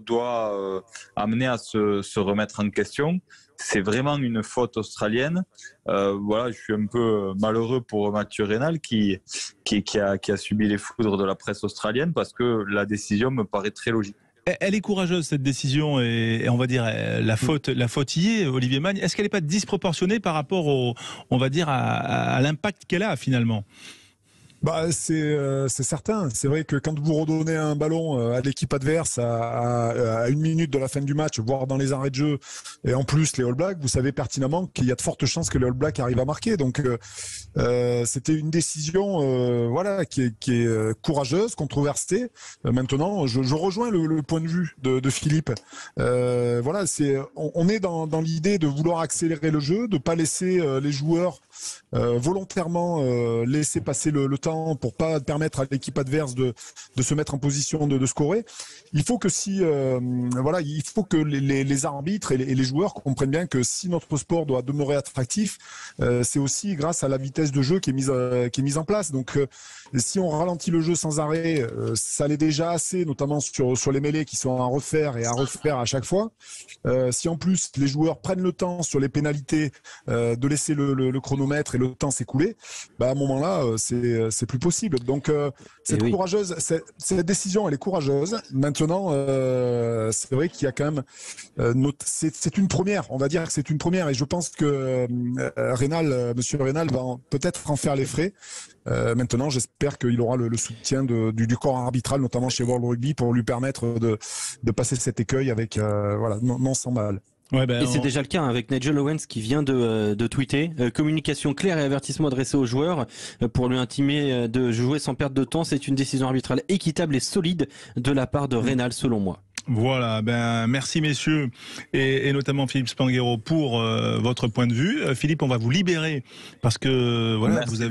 doit amener à se remettre en question. C'est vraiment une faute australienne. Voilà, je suis un peu malheureux pour Mathieu Reynal qui a subi les foudres de la presse australienne parce que la décision me paraît très logique. Elle est courageuse cette décision et on va dire la faute y est, Olivier Magne. Est-ce qu'elle n'est pas disproportionnée par rapport on va dire à l'impact qu'elle a finalement? C'est certain. C'est vrai que quand vous redonnez un ballon à l'équipe adverse à 1 minute de la fin du match, voire dans les arrêts de jeu, et en plus les All Blacks, vous savez pertinemment qu'il y a de fortes chances que les All Blacks arrivent à marquer. Donc c'était une décision voilà qui est courageuse, controversée. Maintenant, je rejoins le point de vue de Philippe. Voilà, on est dans l'idée de vouloir accélérer le jeu, de pas laisser les joueurs volontairement laisser passer le temps pour pas permettre à l'équipe adverse de se mettre en position de scorer. Il faut que il faut que les arbitres et les joueurs comprennent bien que si notre sport doit demeurer attractif, c'est aussi grâce à la vitesse de jeu qui est mise en place. Donc si on ralentit le jeu sans arrêt, ça l'est déjà assez, notamment sur les mêlées qui sont à refaire à chaque fois. Si en plus les joueurs prennent le temps sur les pénalités de laisser le chronomètre et le temps s'écouler, à un moment-là c'est plus possible. Donc courageuse, cette décision elle est courageuse. Maintenant c'est vrai qu'il y a quand même c'est une première, on va dire que c'est une première et je pense que monsieur Reynal va peut-être en faire les frais. Maintenant j'espère qu'il aura le soutien du corps arbitral, notamment chez World Rugby, pour lui permettre de passer cet écueil avec non sans mal. Ouais, et c'est déjà le cas avec Nigel Owens qui vient de tweeter communication claire et avertissement adressé aux joueurs pour lui intimer de jouer sans perdre de temps. C'est une décision arbitrale équitable et solide de la part de Reynal, selon moi. Voilà, merci messieurs et notamment Philippe Spanghero pour votre point de vue. Philippe, on va vous libérer parce que voilà, vous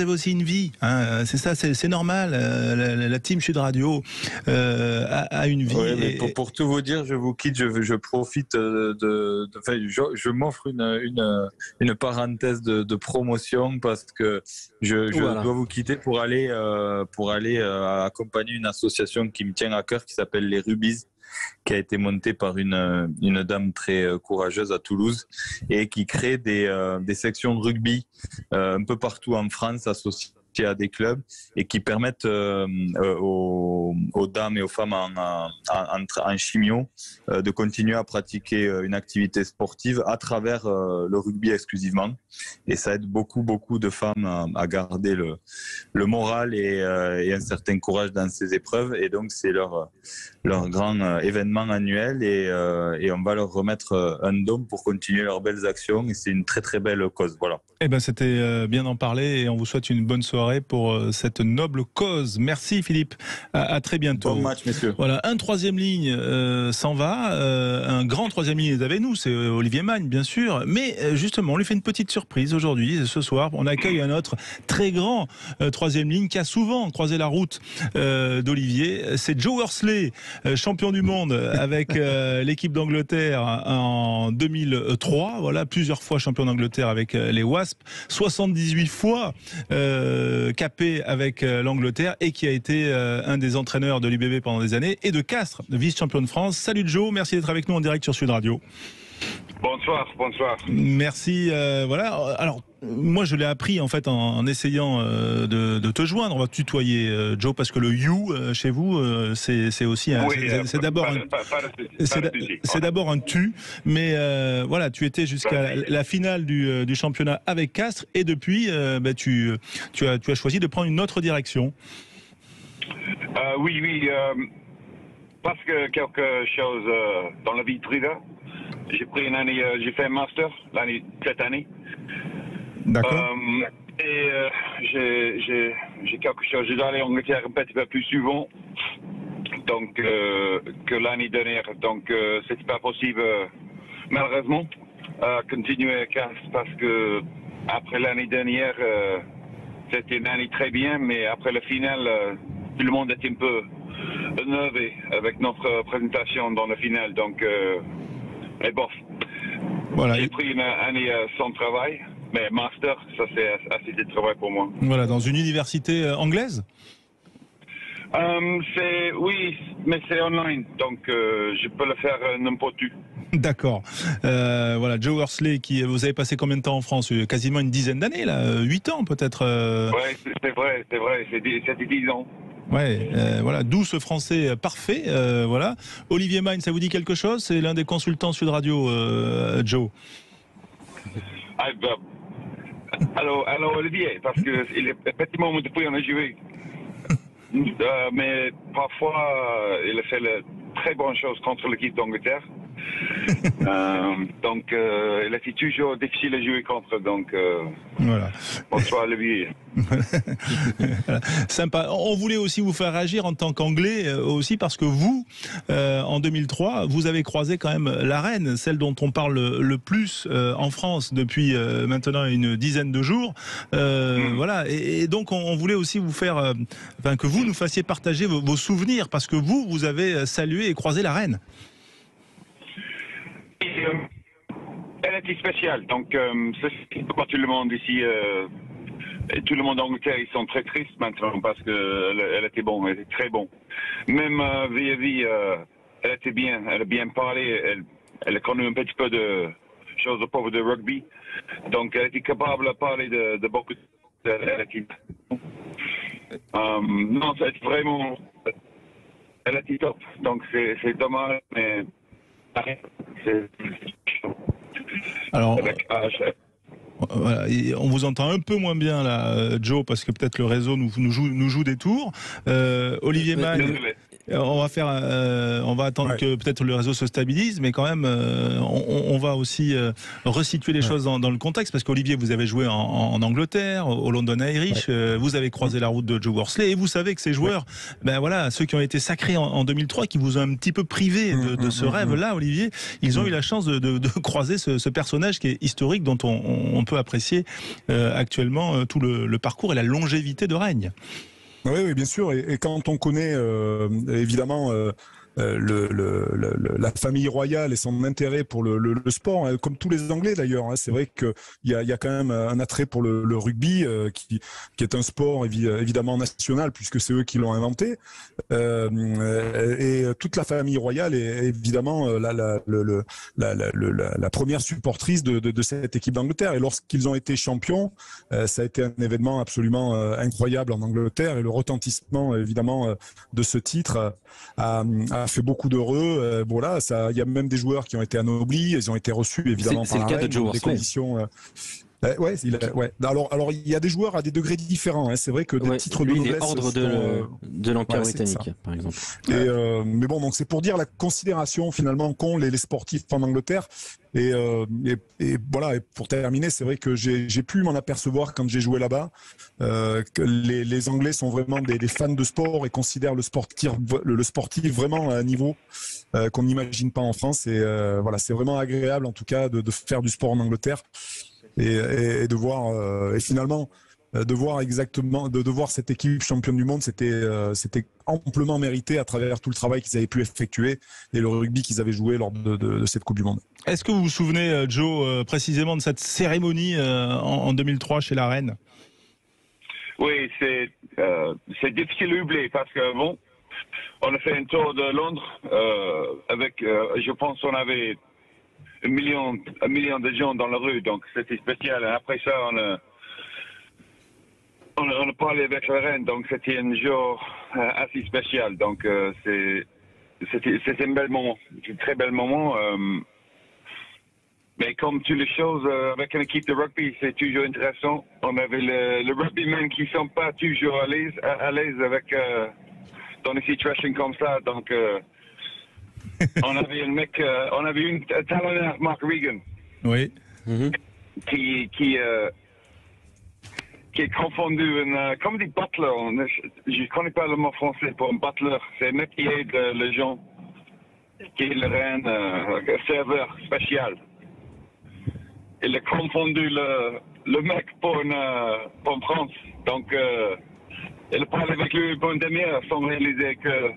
avez aussi une vie, hein, c'est ça, c'est normal. La team Sud Radio a une vie. Ouais, mais pour tout vous dire, je vous quitte, je profite je m'offre une parenthèse de promotion parce que je dois vous quitter pour aller accompagner une association qui me tient à cœur qui s'appelle les Rubies, qui a été montée par une dame très courageuse à Toulouse et qui crée des sections rugby un peu partout en France associées à des clubs et qui permettent aux dames et aux femmes en chimio de continuer à pratiquer une activité sportive à travers le rugby exclusivement. Et ça aide beaucoup de femmes à garder le moral et un certain courage dans ces épreuves. Et donc c'est leur grand événement annuel et on va leur remettre un dôme pour continuer leurs belles actions. Et c'est une très très belle cause. Voilà. Eh ben, c'était bien d'en parler et on vous souhaite une bonne soirée pour cette noble cause. Merci Philippe, à très bientôt. Bon match messieurs. Voilà, un troisième ligne s'en va, un grand troisième ligne est avec nous, c'est Olivier Magne bien sûr, mais justement on lui fait une petite surprise aujourd'hui, ce soir, on accueille un autre très grand troisième ligne qui a souvent croisé la route d'Olivier, c'est Joe Worsley, champion du monde avec l'équipe d'Angleterre en 2003, voilà, plusieurs fois champion d'Angleterre avec les Wasps, 78 fois capé avec l'Angleterre et qui a été un des entraîneurs de l'UBB pendant des années et de Castres, vice-champion de France. Salut Joe, merci d'être avec nous en direct sur Sud Radio. Bonsoir. Merci. Voilà. Alors, moi, je l'ai appris en fait en essayant de te joindre. On va tutoyer Joe parce que le you chez vous, c'est aussi c'est d'abord un tu. Mais voilà, tu étais jusqu'à la finale du championnat avec Castres et depuis, tu as choisi de prendre une autre direction. Oui. Parce que quelque chose dans la vie privée. J'ai pris une année, j'ai fait un master cette année. D'accord. J'ai quelque chose. Je dois aller en Angleterre un petit peu plus souvent donc, que l'année dernière. Donc, c'était pas possible, malheureusement, continuer à Castres parce que après l'année dernière, c'était une année très bien, mais après le final, tout le monde était un peu énervé avec notre présentation dans le final. Donc, mais bon, voilà. J'ai pris une année sans travail, mais master, ça c'est assez de travail pour moi. Voilà, dans une université anglaise ? Oui, mais c'est online, donc je peux le faire n'importe où. D'accord. Voilà, Joe Worsley, vous avez passé combien de temps en France ? Quasiment une dizaine d'années, là, 8 ans peut-être. Ouais, c'est vrai, c'était 10 ans. Ouais, voilà, d'où ce français parfait, voilà. Olivier Magne, ça vous dit quelque chose ? C'est l'un des consultants Sud Radio, Joe. Alors Olivier, parce que effectivement depuis on a joué, mais parfois il a fait de très bonnes choses contre l'équipe d'Angleterre. Donc il a été toujours difficile à jouer contre, donc voilà. Bonsoir Olivier. Voilà. Sympa. On voulait aussi vous faire réagir en tant qu'anglais aussi parce que vous, en 2003, vous avez croisé quand même la reine, celle dont on parle le plus en France depuis maintenant une dizaine de jours. Voilà. Et donc on voulait aussi vous faire, que vous nous fassiez partager vos souvenirs parce que vous avez salué et croisé la reine. Elle était spéciale, donc c'est pas tout le monde ici, et tout le monde en Angleterre, ils sont très tristes maintenant parce qu'elle était bonne, elle était très bonne. Même vie, elle était bien, elle a bien parlé, elle a connu un petit peu de choses au propos de rugby, donc elle était capable de parler de beaucoup de l'équipe. Non, c'est vraiment, elle était top, donc c'est dommage, mais alors, voilà, on vous entend un peu moins bien là, Joe, parce que peut-être le réseau nous joue des tours. Olivier Magne, on va attendre que peut-être le réseau se stabilise, mais quand même, on va aussi resituer les choses dans le contexte, parce qu'Olivier, vous avez joué en Angleterre, au London Irish, vous avez croisé la route de Joe Worsley, et vous savez que ces joueurs, voilà, ceux qui ont été sacrés en 2003, qui vous ont un petit peu privé de ce rêve-là, Olivier, ils ont eu la chance de croiser ce personnage qui est historique, dont on peut apprécier actuellement tout le parcours et la longévité de règne. Oui, bien sûr. Et quand on connaît évidemment la famille royale et son intérêt pour le sport, hein, comme tous les Anglais d'ailleurs. Hein. C'est vrai qu'il y a quand même un attrait pour le rugby qui est un sport évidemment national puisque c'est eux qui l'ont inventé. Et toute la famille royale est évidemment la première supportrice de cette équipe d'Angleterre. Et lorsqu'ils ont été champions, ça a été un événement absolument incroyable en Angleterre et le retentissement évidemment de ce titre a fait beaucoup d'heureux. Voilà, il y a même des joueurs qui ont été anoblis, ils ont été reçus évidemment par la reine, des conditions. Ouais. Alors il y a des joueurs à des degrés différents. Hein. C'est vrai que des titres de noblesse, ordre de l'Empire britannique, par exemple. Mais bon, donc c'est pour dire la considération finalement qu'ont les sportifs en Angleterre. Et voilà. Et pour terminer, c'est vrai que j'ai pu m'en apercevoir quand j'ai joué là-bas que les Anglais sont vraiment des fans de sport et considèrent le sportif vraiment à un niveau qu'on n'imagine pas en France. Et voilà, c'est vraiment agréable en tout cas de faire du sport en Angleterre. Et de voir et finalement de voir cette équipe championne du monde, c'était amplement mérité à travers tout le travail qu'ils avaient pu effectuer et le rugby qu'ils avaient joué lors de cette Coupe du Monde. Est-ce que vous vous souvenez, Joe, précisément de cette cérémonie en 2003 chez la Reine? Oui, c'est difficile à oublier parce que bon, on a fait un tour de Londres avec, je pense, on avait un million de gens dans la rue, donc c'était spécial. Et après ça, on a parlé avec la reine, donc c'était un jour assez spécial. Donc c'était un bel moment, un très bel moment. Mais comme toutes les choses avec une équipe de rugby, c'est toujours intéressant. On avait le rugbymen qui sont pas toujours à l'aise avec dans des situations comme ça, donc. On avait un mec, on avait une talonneur, Mark Regan. Oui. Qui est confondu comme des butlers. Je ne connais pas le mot français pour un butler. C'est un mec qui aide les gens, qui est le reine, un serveur spécial. Il a confondu le mec pour une France. Donc, il a parlé avec lui pour une demi-heure sans réaliser que.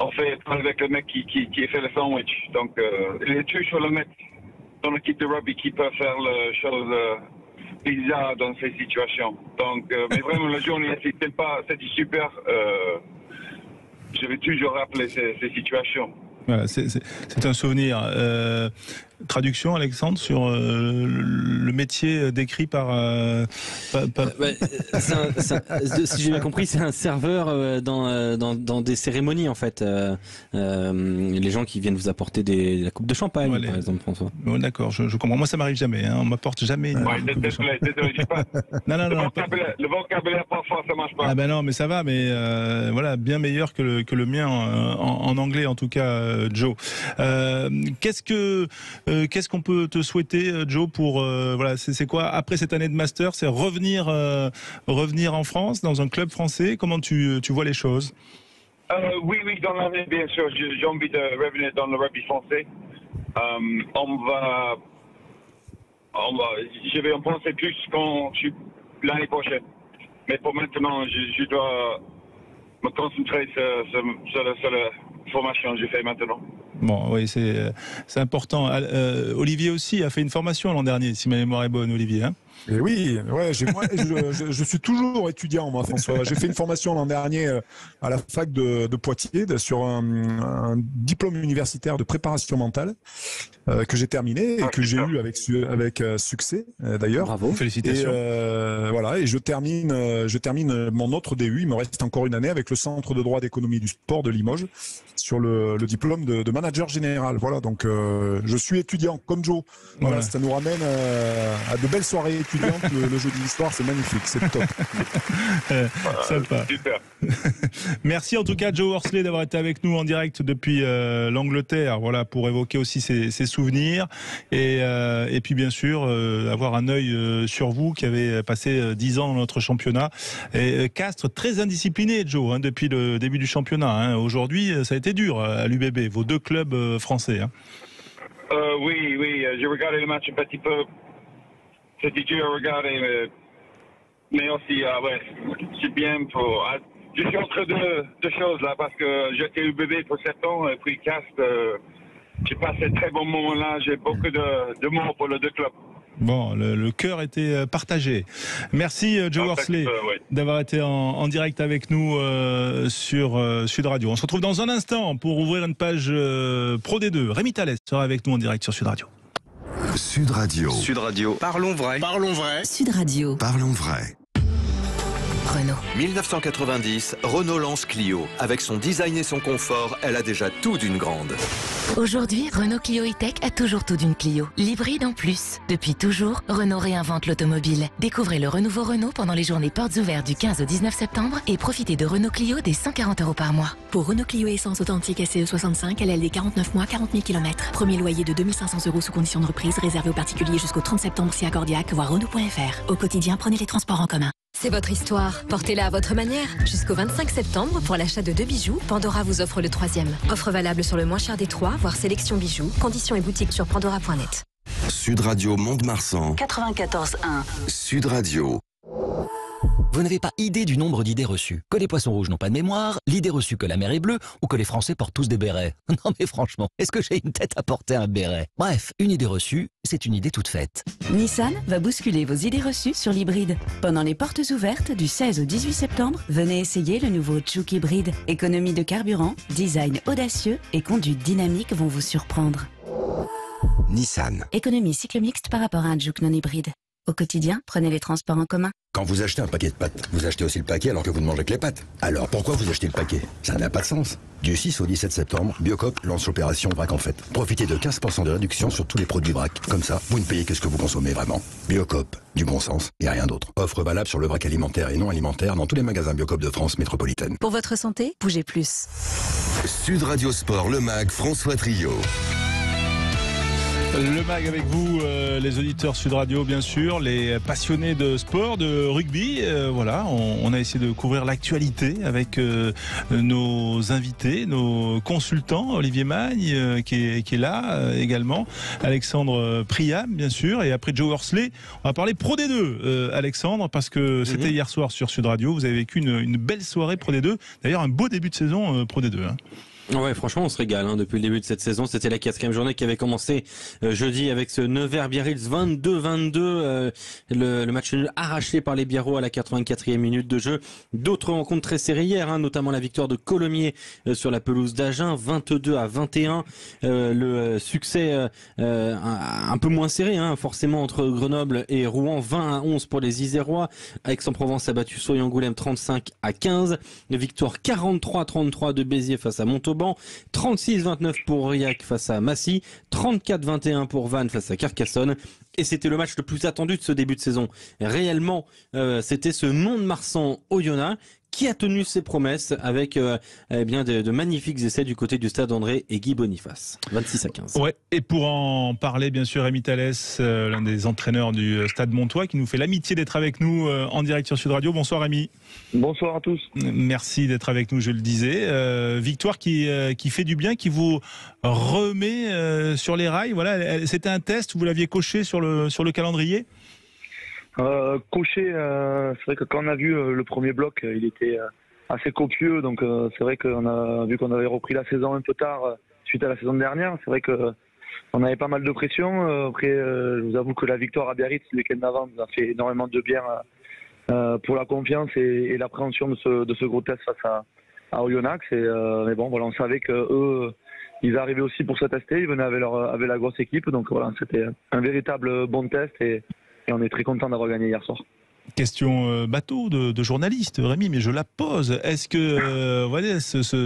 On fait avec le mec qui a fait le sandwich. Donc, il est toujours le mec dans l'équipe de rugby qui peut faire les choses bizarres dans ces situations. Donc, mais vraiment, la journée, c'était super. Je vais toujours rappeler ces situations. Voilà, c'est un souvenir. Traduction, Alexandre, sur le métier décrit par... si j'ai bien compris, c'est un serveur dans des cérémonies, en fait. Les gens qui viennent vous apporter la coupe de champagne, par exemple, François. Oh, d'accord, je comprends. Moi, ça m'arrive jamais. Hein. On m'apporte jamais une coupe de champagne. Désolé, je sais pas. Non. Le vocabulaire, parfois, ça marche pas. Ah ben non, mais ça va, mais voilà, bien meilleur que le mien en anglais, en tout cas, Joe. Qu'est-ce qu'on peut te souhaiter, Joe, pour voilà, c'est quoi après cette année de master? C'est revenir en France, dans un club français. Comment tu vois les choses? Oui, dans l'année, bien sûr. J'ai envie de revenir dans le rugby français. Je vais en penser plus l'année prochaine. Mais pour maintenant, je dois me concentrer sur la formation que je fais maintenant. Bon, oui, c'est important. Olivier aussi a fait une formation l'an dernier, si ma mémoire est bonne, Olivier. Hein? Et oui, ouais, je suis toujours étudiant, moi, François. J'ai fait une formation l'an dernier à la fac de Poitiers sur un diplôme universitaire de préparation mentale que j'ai terminé et que j'ai eu avec succès d'ailleurs. Bravo, félicitations. Et, voilà, et je termine mon autre DU. Il me reste encore une année avec le Centre de droit d'économie du sport de Limoges sur le diplôme de manager général. Voilà, donc je suis étudiant comme Joe. Voilà, ça nous ramène à de belles soirées étudiantes le jeudi soir, c'est magnifique, c'est top. Sympa. Super. Merci en tout cas, Joe Horsley, d'avoir été avec nous en direct depuis l'Angleterre, voilà, pour évoquer aussi ses souvenirs et puis bien sûr avoir un œil sur vous qui avez passé 10 ans dans notre championnat. Et Castres très indiscipliné, Joe, hein, depuis le début du championnat. Hein. Aujourd'hui, ça a été dur à l'UBB, vos deux clubs français. Hein. Oui, j'ai regardé le match un petit peu. C'était dur à regarder, mais aussi, ouais, c'est bien je suis entre deux choses là, parce que j'étais UBB pour 7 ans, et puis Cast, j'ai passé un très bon moment là, j'ai beaucoup de mots pour les deux clubs. Bon, le cœur était partagé. Merci Joe Worsley d'avoir été en direct avec nous sur Sud Radio. On se retrouve dans un instant pour ouvrir une page Pro D2. Rémi Thalès sera avec nous en direct sur Sud Radio. Sud Radio. Sud Radio. Parlons vrai. Parlons vrai. Sud Radio. Parlons vrai. Renault. 1990, Renault lance Clio. Avec son design et son confort, elle a déjà tout d'une grande. Aujourd'hui, Renault Clio E-Tech a toujours tout d'une Clio. L'hybride en plus. Depuis toujours, Renault réinvente l'automobile. Découvrez le renouveau Renault pendant les journées portes ouvertes du 15 au 19 septembre et profitez de Renault Clio dès 140 € par mois. Pour Renault Clio Essence authentique SCE 65, LLD 49 mois, 40 000 km. Premier loyer de 2 500 € sous condition de reprise, réservé aux particuliers jusqu'au 30 septembre si accordiaque, voire Renault.fr. Au quotidien, prenez les transports en commun. C'est votre histoire. Portez-la à votre manière. Jusqu'au 25 septembre, pour l'achat de 2 bijoux, Pandora vous offre le 3e. Offre valable sur le moins cher des 3, voire sélection bijoux. Conditions et boutiques sur pandora.net. Sud Radio Mont-de-Marsan. 94.1. Sud Radio. Vous n'avez pas idée du nombre d'idées reçues. Que les poissons rouges n'ont pas de mémoire, l'idée reçue que la mer est bleue, ou que les Français portent tous des bérets. Non mais franchement, est-ce que j'ai une tête à porter un béret? Bref, une idée reçue, c'est une idée toute faite. Nissan va bousculer vos idées reçues sur l'hybride. Pendant les portes ouvertes du 16 au 18 septembre, venez essayer le nouveau Juke hybride. Économie de carburant, design audacieux et conduite dynamique vont vous surprendre. Nissan. Économie cycle mixte par rapport à un Juke non hybride. Au quotidien, prenez les transports en commun. Quand vous achetez un paquet de pâtes, vous achetez aussi le paquet alors que vous ne mangez que les pâtes. Alors pourquoi vous achetez le paquet? Ça n'a pas de sens. Du 6 au 17 septembre, Biocop lance l'opération Vrac en fait. Profitez de 15% de réduction sur tous les produits Vrac. Comme ça, vous ne payez que ce que vous consommez vraiment. Biocop, du bon sens et rien d'autre. Offre valable sur le vrac alimentaire et non alimentaire dans tous les magasins Biocop de France métropolitaine. Pour votre santé, bougez plus. Sud Radio Sport, le MAG, François Trio. Le MAG avec vous, les auditeurs Sud Radio bien sûr, les passionnés de sport, de rugby. Voilà, on a essayé de couvrir l'actualité avec nos invités, nos consultants, Olivier Magne qui est là également, Alexandre Priam bien sûr, et après Joe Worsley. On va parler Pro D2, Alexandre, parce que c'était hier soir sur Sud Radio. Vous avez vécu une belle soirée Pro D2. D'ailleurs un beau début de saison Pro D2. Hein. Ouais, franchement, on se régale depuis le début de cette saison. C'était la 4e journée qui avait commencé jeudi avec ce Nevers-Biarritz 22-22. Le match nul arraché par les Biarros à la 84e minute de jeu. D'autres rencontres très serrées hier, notamment la victoire de Colomiers sur la pelouse d'Agen, 22-21. Le succès un peu moins serré, forcément, entre Grenoble et Rouen, 20-11 pour les Isérois. Aix-en-Provence a battu Soye-Angoulême 35-15. Victoire 43-33 de Béziers face à Montauban. 36-29 pour Aurillac face à Massy, 34-21 pour Vannes face à Carcassonne. Et c'était le match le plus attendu de ce début de saison. Réellement, c'était ce Mont-de-Marsan-Oyonnax qui a tenu ses promesses avec de magnifiques essais du côté du Stade André et Guy Boniface. 26-15. Ouais, et pour en parler, bien sûr, Rémi Thalès, l'un des entraîneurs du Stade Montois, qui nous fait l'amitié d'être avec nous en direct sur Sud Radio. Bonsoir Rémi. Bonsoir à tous. Merci d'être avec nous, je le disais. Victoire qui fait du bien, qui vous remet sur les rails. Voilà, c'était un test, vous l'aviez coché sur le calendrier. Coché, c'est vrai que quand on a vu le premier bloc, il était assez copieux, donc c'est vrai qu'on a vu qu'on avait repris la saison un peu tard suite à la saison dernière. C'est vrai que on avait pas mal de pression. Après, je vous avoue que la victoire à Biarritz le week-end d'avant nous a fait énormément de bien pour la confiance et l'appréhension de ce gros test face à Oyonnax. Mais bon, voilà, on savait que eux, ils arrivaient aussi pour se tester. Ils venaient avec la grosse équipe, donc voilà, c'était un véritable bon test et on est très content d'avoir gagné hier soir. Question bateau de journaliste, Rémi, mais je la pose. Est-ce que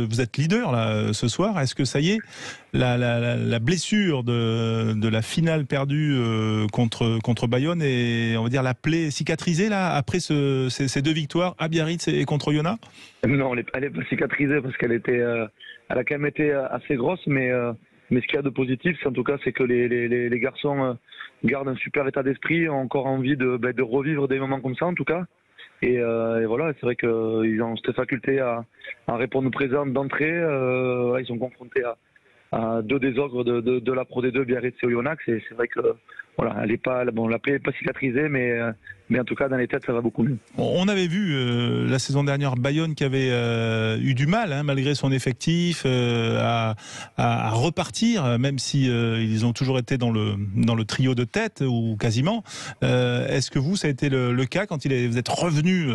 vous êtes leader là ce soir? Est-ce que ça y est, la blessure de la finale perdue contre Bayonne et on va dire la plaie cicatrisée là après ces deux victoires à Biarritz et contre Oyonnax? Non, elle n'est pas cicatrisée parce qu'elle a quand même été assez grosse, mais ce qu'il y a de positif, c'est en tout cas c'est que les garçons gardent un super état d'esprit, ont encore envie de revivre des moments comme ça en tout cas. Et voilà, c'est vrai qu'ils ont cette faculté à répondre présent d'entrée. Ils sont confrontés à deux désordres de la Pro D2, Biarritz et Oyonnax. Et c'est vrai que voilà, elle est pas, bon, la plaie n'est pas cicatrisée, mais en tout cas dans les têtes ça va beaucoup mieux. On avait vu la saison dernière Bayonne qui avait eu du mal, malgré son effectif, à repartir, même si ils ont toujours été dans le trio de tête ou quasiment. Est-ce que vous, ça a été le cas quand vous êtes revenu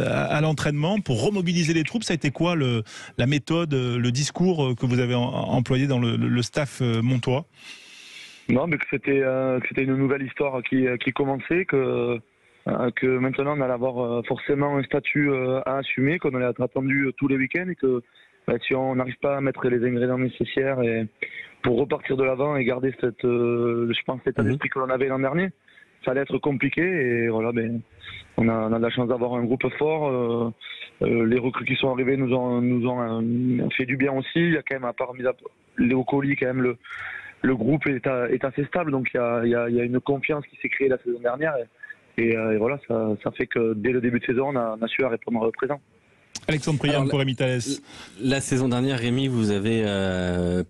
à l'entraînement pour remobiliser les troupes? Ça a été quoi la méthode, le discours que vous avez employé dans le staff montois? Non, mais que c'était une nouvelle histoire qui commençait, que maintenant on allait avoir forcément un statut à assumer, qu'on allait être attendu tous les week-ends, et que si on n'arrive pas à mettre les ingrédients nécessaires pour repartir de l'avant et garder je pense, cet état d'esprit que l'on avait l'an dernier, ça allait être compliqué. Et voilà, on a de la chance d'avoir un groupe fort. Les recrues qui sont arrivées nous ont fait du bien aussi. Il y a quand même, à part Léo Colli, quand même le groupe est assez stable, donc il y a une confiance qui s'est créée la saison dernière, et voilà, ça fait que dès le début de saison, on a su répondre présent. Alexandre Priam pour Rémi Thalès. La saison dernière, Rémi, vous avez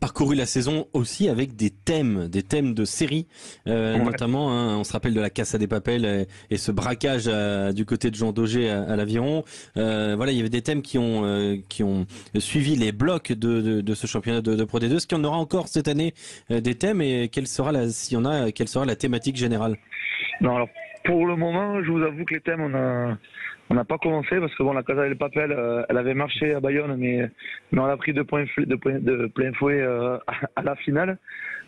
parcouru la saison aussi avec des thèmes de séries, notamment, on se rappelle de la Casa des Papel et ce braquage du côté de Jean Daugé à l'Aviron. Voilà, il y avait des thèmes qui ont suivi les blocs de ce championnat de Pro D2. Est-ce qu'il y en aura encore cette année des thèmes, et quelle sera la thématique générale? Non, alors pour le moment, je vous avoue que les thèmes, on n'a pas commencé, parce que la Casa del Papel, elle avait marché à Bayonne, mais on a pris de plein fouet à la finale.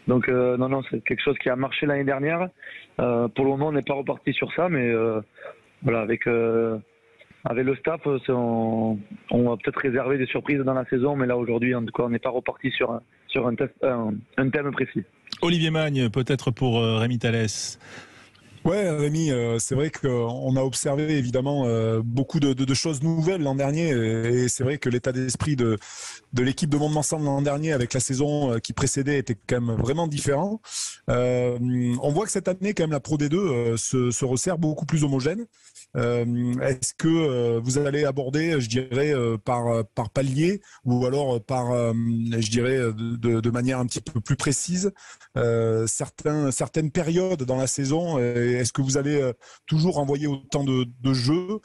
Donc non, c'est quelque chose qui a marché l'année dernière. Pour le moment, on n'est pas reparti sur ça, mais voilà, avec le staff, on va peut-être réserver des surprises dans la saison, mais là aujourd'hui, en tout cas, on n'est pas reparti sur un thème précis. Olivier Magne, peut-être pour Rémi Thalès. Ouais, Rémi, c'est vrai qu'on a observé évidemment beaucoup de choses nouvelles l'an dernier, et c'est vrai que l'état d'esprit de l'équipe de Mont-de-Marsan l'an dernier avec la saison qui précédait était quand même vraiment différent. On voit que cette année, quand même, la Pro D2 se resserre beaucoup plus homogène. Est-ce que vous allez aborder, je dirais, par palier, ou alors par, je dirais, de manière un petit peu plus précise, certaines périodes dans la saison? Est-ce que vous allez toujours envoyer autant de jeux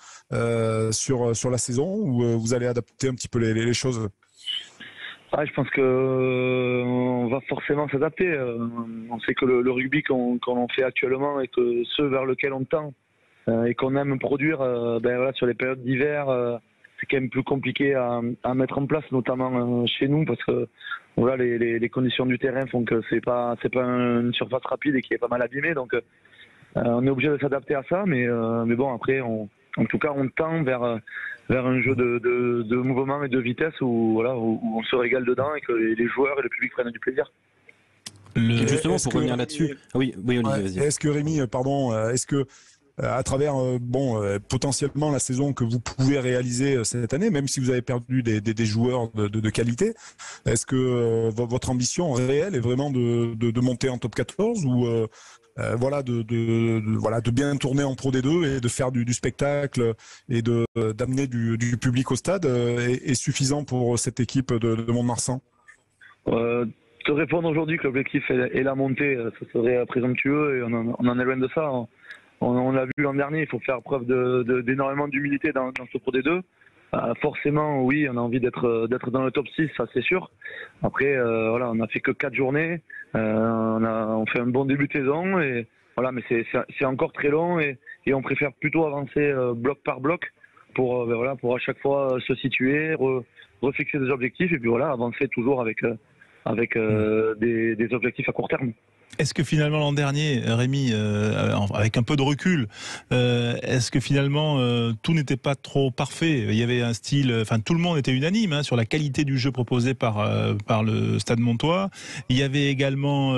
sur la saison, ou vous allez adapter un petit peu les choses? Je pense qu'on va forcément s'adapter. On sait que le rugby qu'on fait actuellement, et que ceux vers lesquels on tend et qu'on aime produire, voilà, sur les périodes d'hiver, c'est quand même plus compliqué à mettre en place, notamment chez nous, parce que voilà, les conditions du terrain font que c'est pas une surface rapide et qui est pas mal abîmée. Donc on est obligé de s'adapter à ça, mais bon, après, en tout cas, on tend vers un jeu de mouvement et de vitesse où on se régale dedans, et que les joueurs et le public prennent du plaisir. Justement, pour revenir là-dessus. Oui, Olivier, vas-y. Est-ce que Rémi, est-ce que à travers potentiellement la saison que vous pouvez réaliser cette année, même si vous avez perdu des joueurs de qualité, est-ce que votre ambition réelle est vraiment de monter en top 14, ou de bien tourner en Pro D2 et de faire du spectacle et d'amener du public au stade est suffisant pour cette équipe de Mont-de-Marsan? Te répondre aujourd'hui que l'objectif est la montée, ça serait présomptueux, et on en est loin de ça. On l'a vu l'an dernier, il faut faire preuve d'énormément d'humilité dans ce Pro D2. Forcément, oui, on a envie d'être dans le top 6, ça c'est sûr. Après, on a fait que 4 journées, on fait un bon début de saison, et voilà, mais c'est encore très long, et on préfère plutôt avancer bloc par bloc pour à chaque fois se situer, refixer des objectifs, et puis voilà, avancer toujours avec des objectifs à court terme. Est-ce que finalement l'an dernier, Rémi, avec un peu de recul, est-ce que finalement tout n'était pas trop parfait? Il y avait un style, tout le monde était unanime sur la qualité du jeu proposé par le Stade Montois. Il y avait également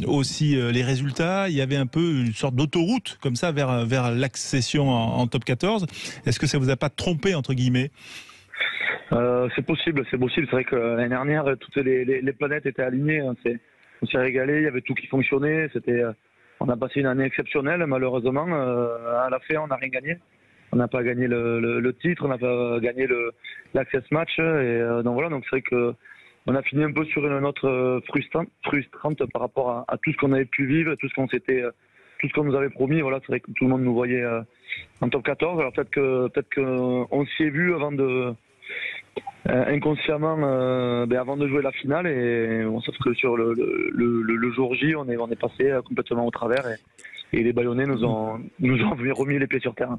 aussi les résultats. Il y avait un peu une sorte d'autoroute comme ça vers l'accession en top 14. Est-ce que ça vous a pas trompé, entre guillemets? C'est possible. C'est vrai que l'année dernière, toutes les planètes étaient alignées. On s'est régalé, il y avait tout qui fonctionnait. On a passé une année exceptionnelle. Malheureusement, à la fin, on n'a rien gagné. On n'a pas gagné le titre, on n'a pas gagné l'Access Match. Et donc c'est vrai que on a fini un peu sur une note frustrante par rapport à tout ce qu'on avait pu vivre, tout ce qu'on nous avait promis. Voilà, c'est vrai que tout le monde nous voyait en top 14. Alors peut-être qu'on s'y est vu avant inconsciemment avant de jouer la finale, sauf que sur le jour J, on est passé complètement au travers et les Bayonnais nous ont remis les pieds sur terre.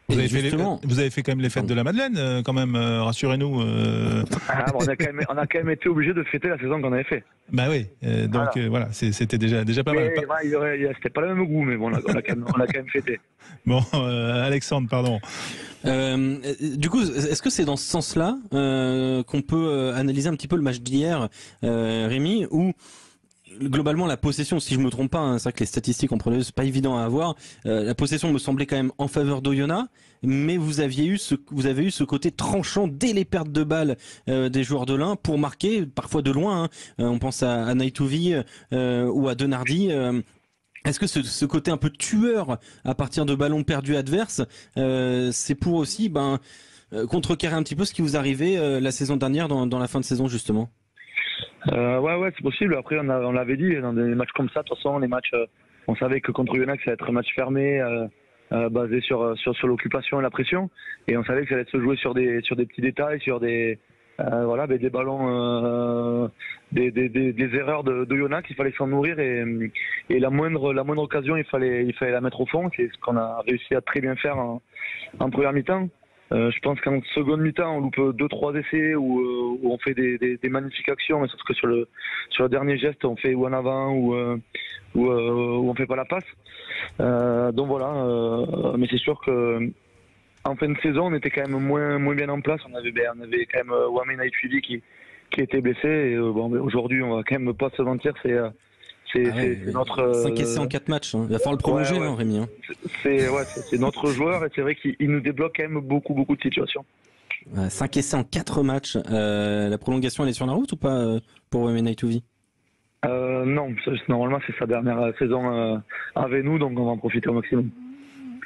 Vous avez fait quand même les fêtes de la Madeleine, quand même, rassurez-nous. On a quand même été obligé de fêter la saison qu'on avait fait. Bah oui, voilà, c'était déjà pas mal. C'était pas le même goût, mais bon, on a quand même fêté. Bon, Alexandre, pardon. Du coup, est-ce que c'est dans ce sens-là qu'on peut analyser un petit peu le match d'hier, Rémi, où globalement la possession, si je me trompe pas, c'est vrai que les statistiques en premier lieu c'est pas évident à avoir, la possession me semblait quand même en faveur d'Oyonnax, mais vous avez eu ce côté tranchant dès les pertes de balles des joueurs de l'Ain pour marquer parfois de loin, on pense à Naïtouvi ou à Denardi. Est-ce que ce côté un peu tueur à partir de ballons perdus adverses, c'est pour aussi contrecarrer un petit peu ce qui vous arrivait la saison dernière dans la fin de saison justement? Ouais, c'est possible. Après, on l'avait dit, dans des matchs comme ça, de toute façon, les matchs, on savait que contre Oyonnax, ça allait être un match fermé, basé sur l'occupation et la pression. Et on savait que ça allait se jouer sur des petits détails, sur des ballons, des erreurs d'Oyonnax. Il fallait s'en nourrir et la moindre occasion, il fallait la mettre au fond. C'est ce qu'on a réussi à très bien faire en première mi-temps. Je pense qu'en seconde mi-temps, on loupe 2-3 essais où on fait des magnifiques actions, mais sauf que sur le dernier geste, on fait ou en avant ou on fait pas la passe. Donc voilà, mais c'est sûr que en fin de saison, on était quand même moins bien en place. On avait quand même Wamé Naïtouvi qui était blessé. Et aujourd'hui, on va quand même pas se mentir, c'est notre 5 essais en 4 matchs. Il va falloir le prolonger, Rémi. C'est notre joueur et c'est vrai qu'il nous débloque quand même beaucoup de situations. 5 essais en 4 matchs. La prolongation, elle est sur la route ou pas pour Wamé Naïtouvi? Non, normalement c'est sa dernière saison avec nous, donc on va en profiter au maximum.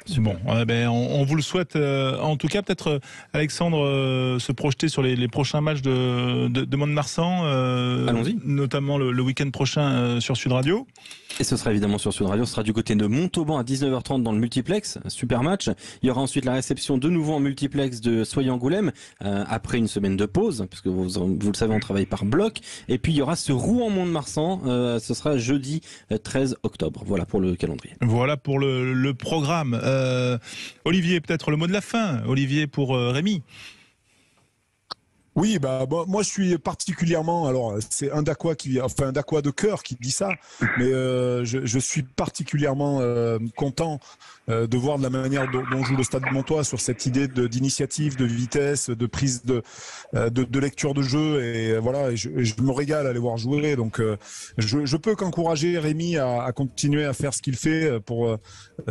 C'est bon, on vous le souhaite. En tout cas, peut-être Alexandre, se projeter sur les prochains matchs de Mont-de-Marsan, allons-y, notamment le week-end prochain sur Sud Radio. Et ce sera évidemment sur Sud Radio, ce sera du côté de Montauban à 19h30 dans le multiplex, super match. Il y aura ensuite la réception de nouveau en multiplex de Soye-Angoulême après une semaine de pause, parce que vous le savez, on travaille par bloc. Et puis il y aura ce Rouen-Mont-de-Marsan, ce sera jeudi 13 octobre. Voilà pour le calendrier. Voilà pour le programme. Olivier, peut-être le mot de la fin. Olivier pour Rémi. Oui, moi je suis particulièrement, alors c'est un Dacois de cœur qui dit ça, mais je suis particulièrement content de voir de la manière dont joue le Stade Montois sur cette idée d'initiative, de vitesse, de prise de lecture de jeu, et voilà, et je me régale à les voir jouer. Donc je peux qu'encourager Rémi à continuer à faire ce qu'il fait pour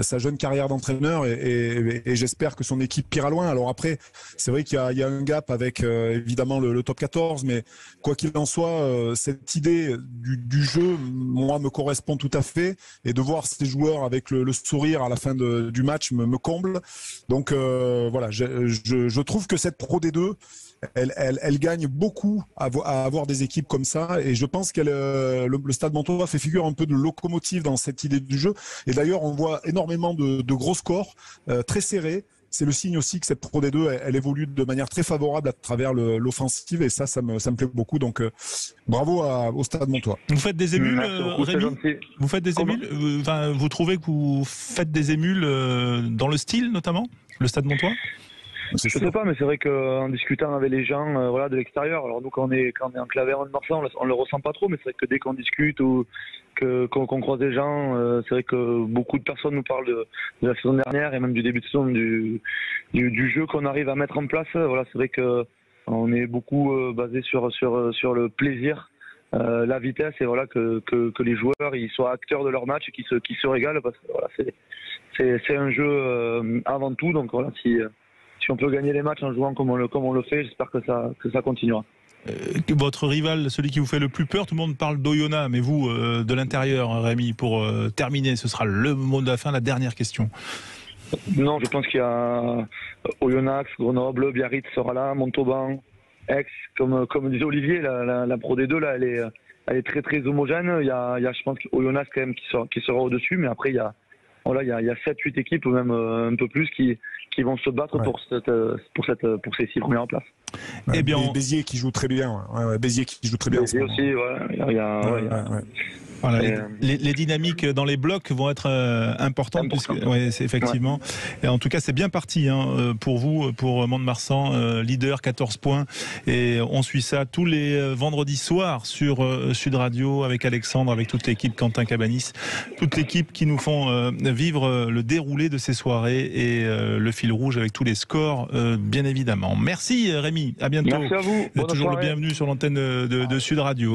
sa jeune carrière d'entraîneur, et j'espère que son équipe ira loin. Alors après, c'est vrai qu'il y a un gap avec évidemment le top 14, mais quoi qu'il en soit, cette idée du jeu, moi, me correspond tout à fait, et de voir ces joueurs avec le sourire à la fin du match me comble. Donc voilà, je trouve que cette Pro D2, elle gagne beaucoup à avoir des équipes comme ça, et je pense que le Stade Montois fait figure un peu de locomotive dans cette idée du jeu, et d'ailleurs on voit énormément de gros scores très serrés. C'est le signe aussi que cette Pro D2, elle évolue de manière très favorable à travers l'offensive, et ça me plaît beaucoup. Donc bravo au Stade Montois. Vous faites des émules, Rémi ? Vous faites des émules ? Vous trouvez que vous faites des émules dans le style, notamment, le Stade Montois ? Je sais pas, mais c'est vrai qu'en discutant avec les gens de l'extérieur, alors nous quand on est enclavé en Marsan, on le ressent pas trop, mais c'est vrai que dès qu'on discute ou qu'on croise des gens, c'est vrai que beaucoup de personnes nous parlent de la saison dernière et même du début de saison du jeu qu'on arrive à mettre en place. Voilà, c'est vrai que on est beaucoup basé sur le plaisir, la vitesse, et voilà que les joueurs ils soient acteurs de leur match et qu'ils se régalent, parce que voilà, c'est un jeu avant tout. Donc voilà, si on peut gagner les matchs en jouant comme on le fait, j'espère que ça continuera. Votre rival, celui qui vous fait le plus peur, tout le monde parle d'Oyonnax, mais vous, de l'intérieur, Rémi, pour terminer, ce sera le mot de la fin, la dernière question. Non, je pense qu'il y a Oyonnax, Grenoble, Biarritz sera là, Montauban, comme disait Olivier, la Pro D2 là, elle est très très homogène. Il y a je pense Oyonnax quand même qui sera au-dessus, mais après il y a 7-8 équipes, ou même un peu plus, qui vont se battre pour ces 6 premières places. Eh bien, Béziers qui joue très bien. Béziers qui joue très bien. Béziers aussi, Voilà, les dynamiques dans les blocs vont être importantes, c'est effectivement. Et en tout cas, c'est bien parti pour vous, pour Mont-de-Marsan, leader, 14 points. Et on suit ça tous les vendredis soirs sur Sud Radio avec Alexandre, avec toute l'équipe, Quentin Cabanis, toute l'équipe qui nous font vivre le déroulé de ces soirées et le fil rouge avec tous les scores, bien évidemment. Merci Rémi, à bientôt. Merci à vous. Vous êtes toujours le bienvenu sur l'antenne de Sud Radio.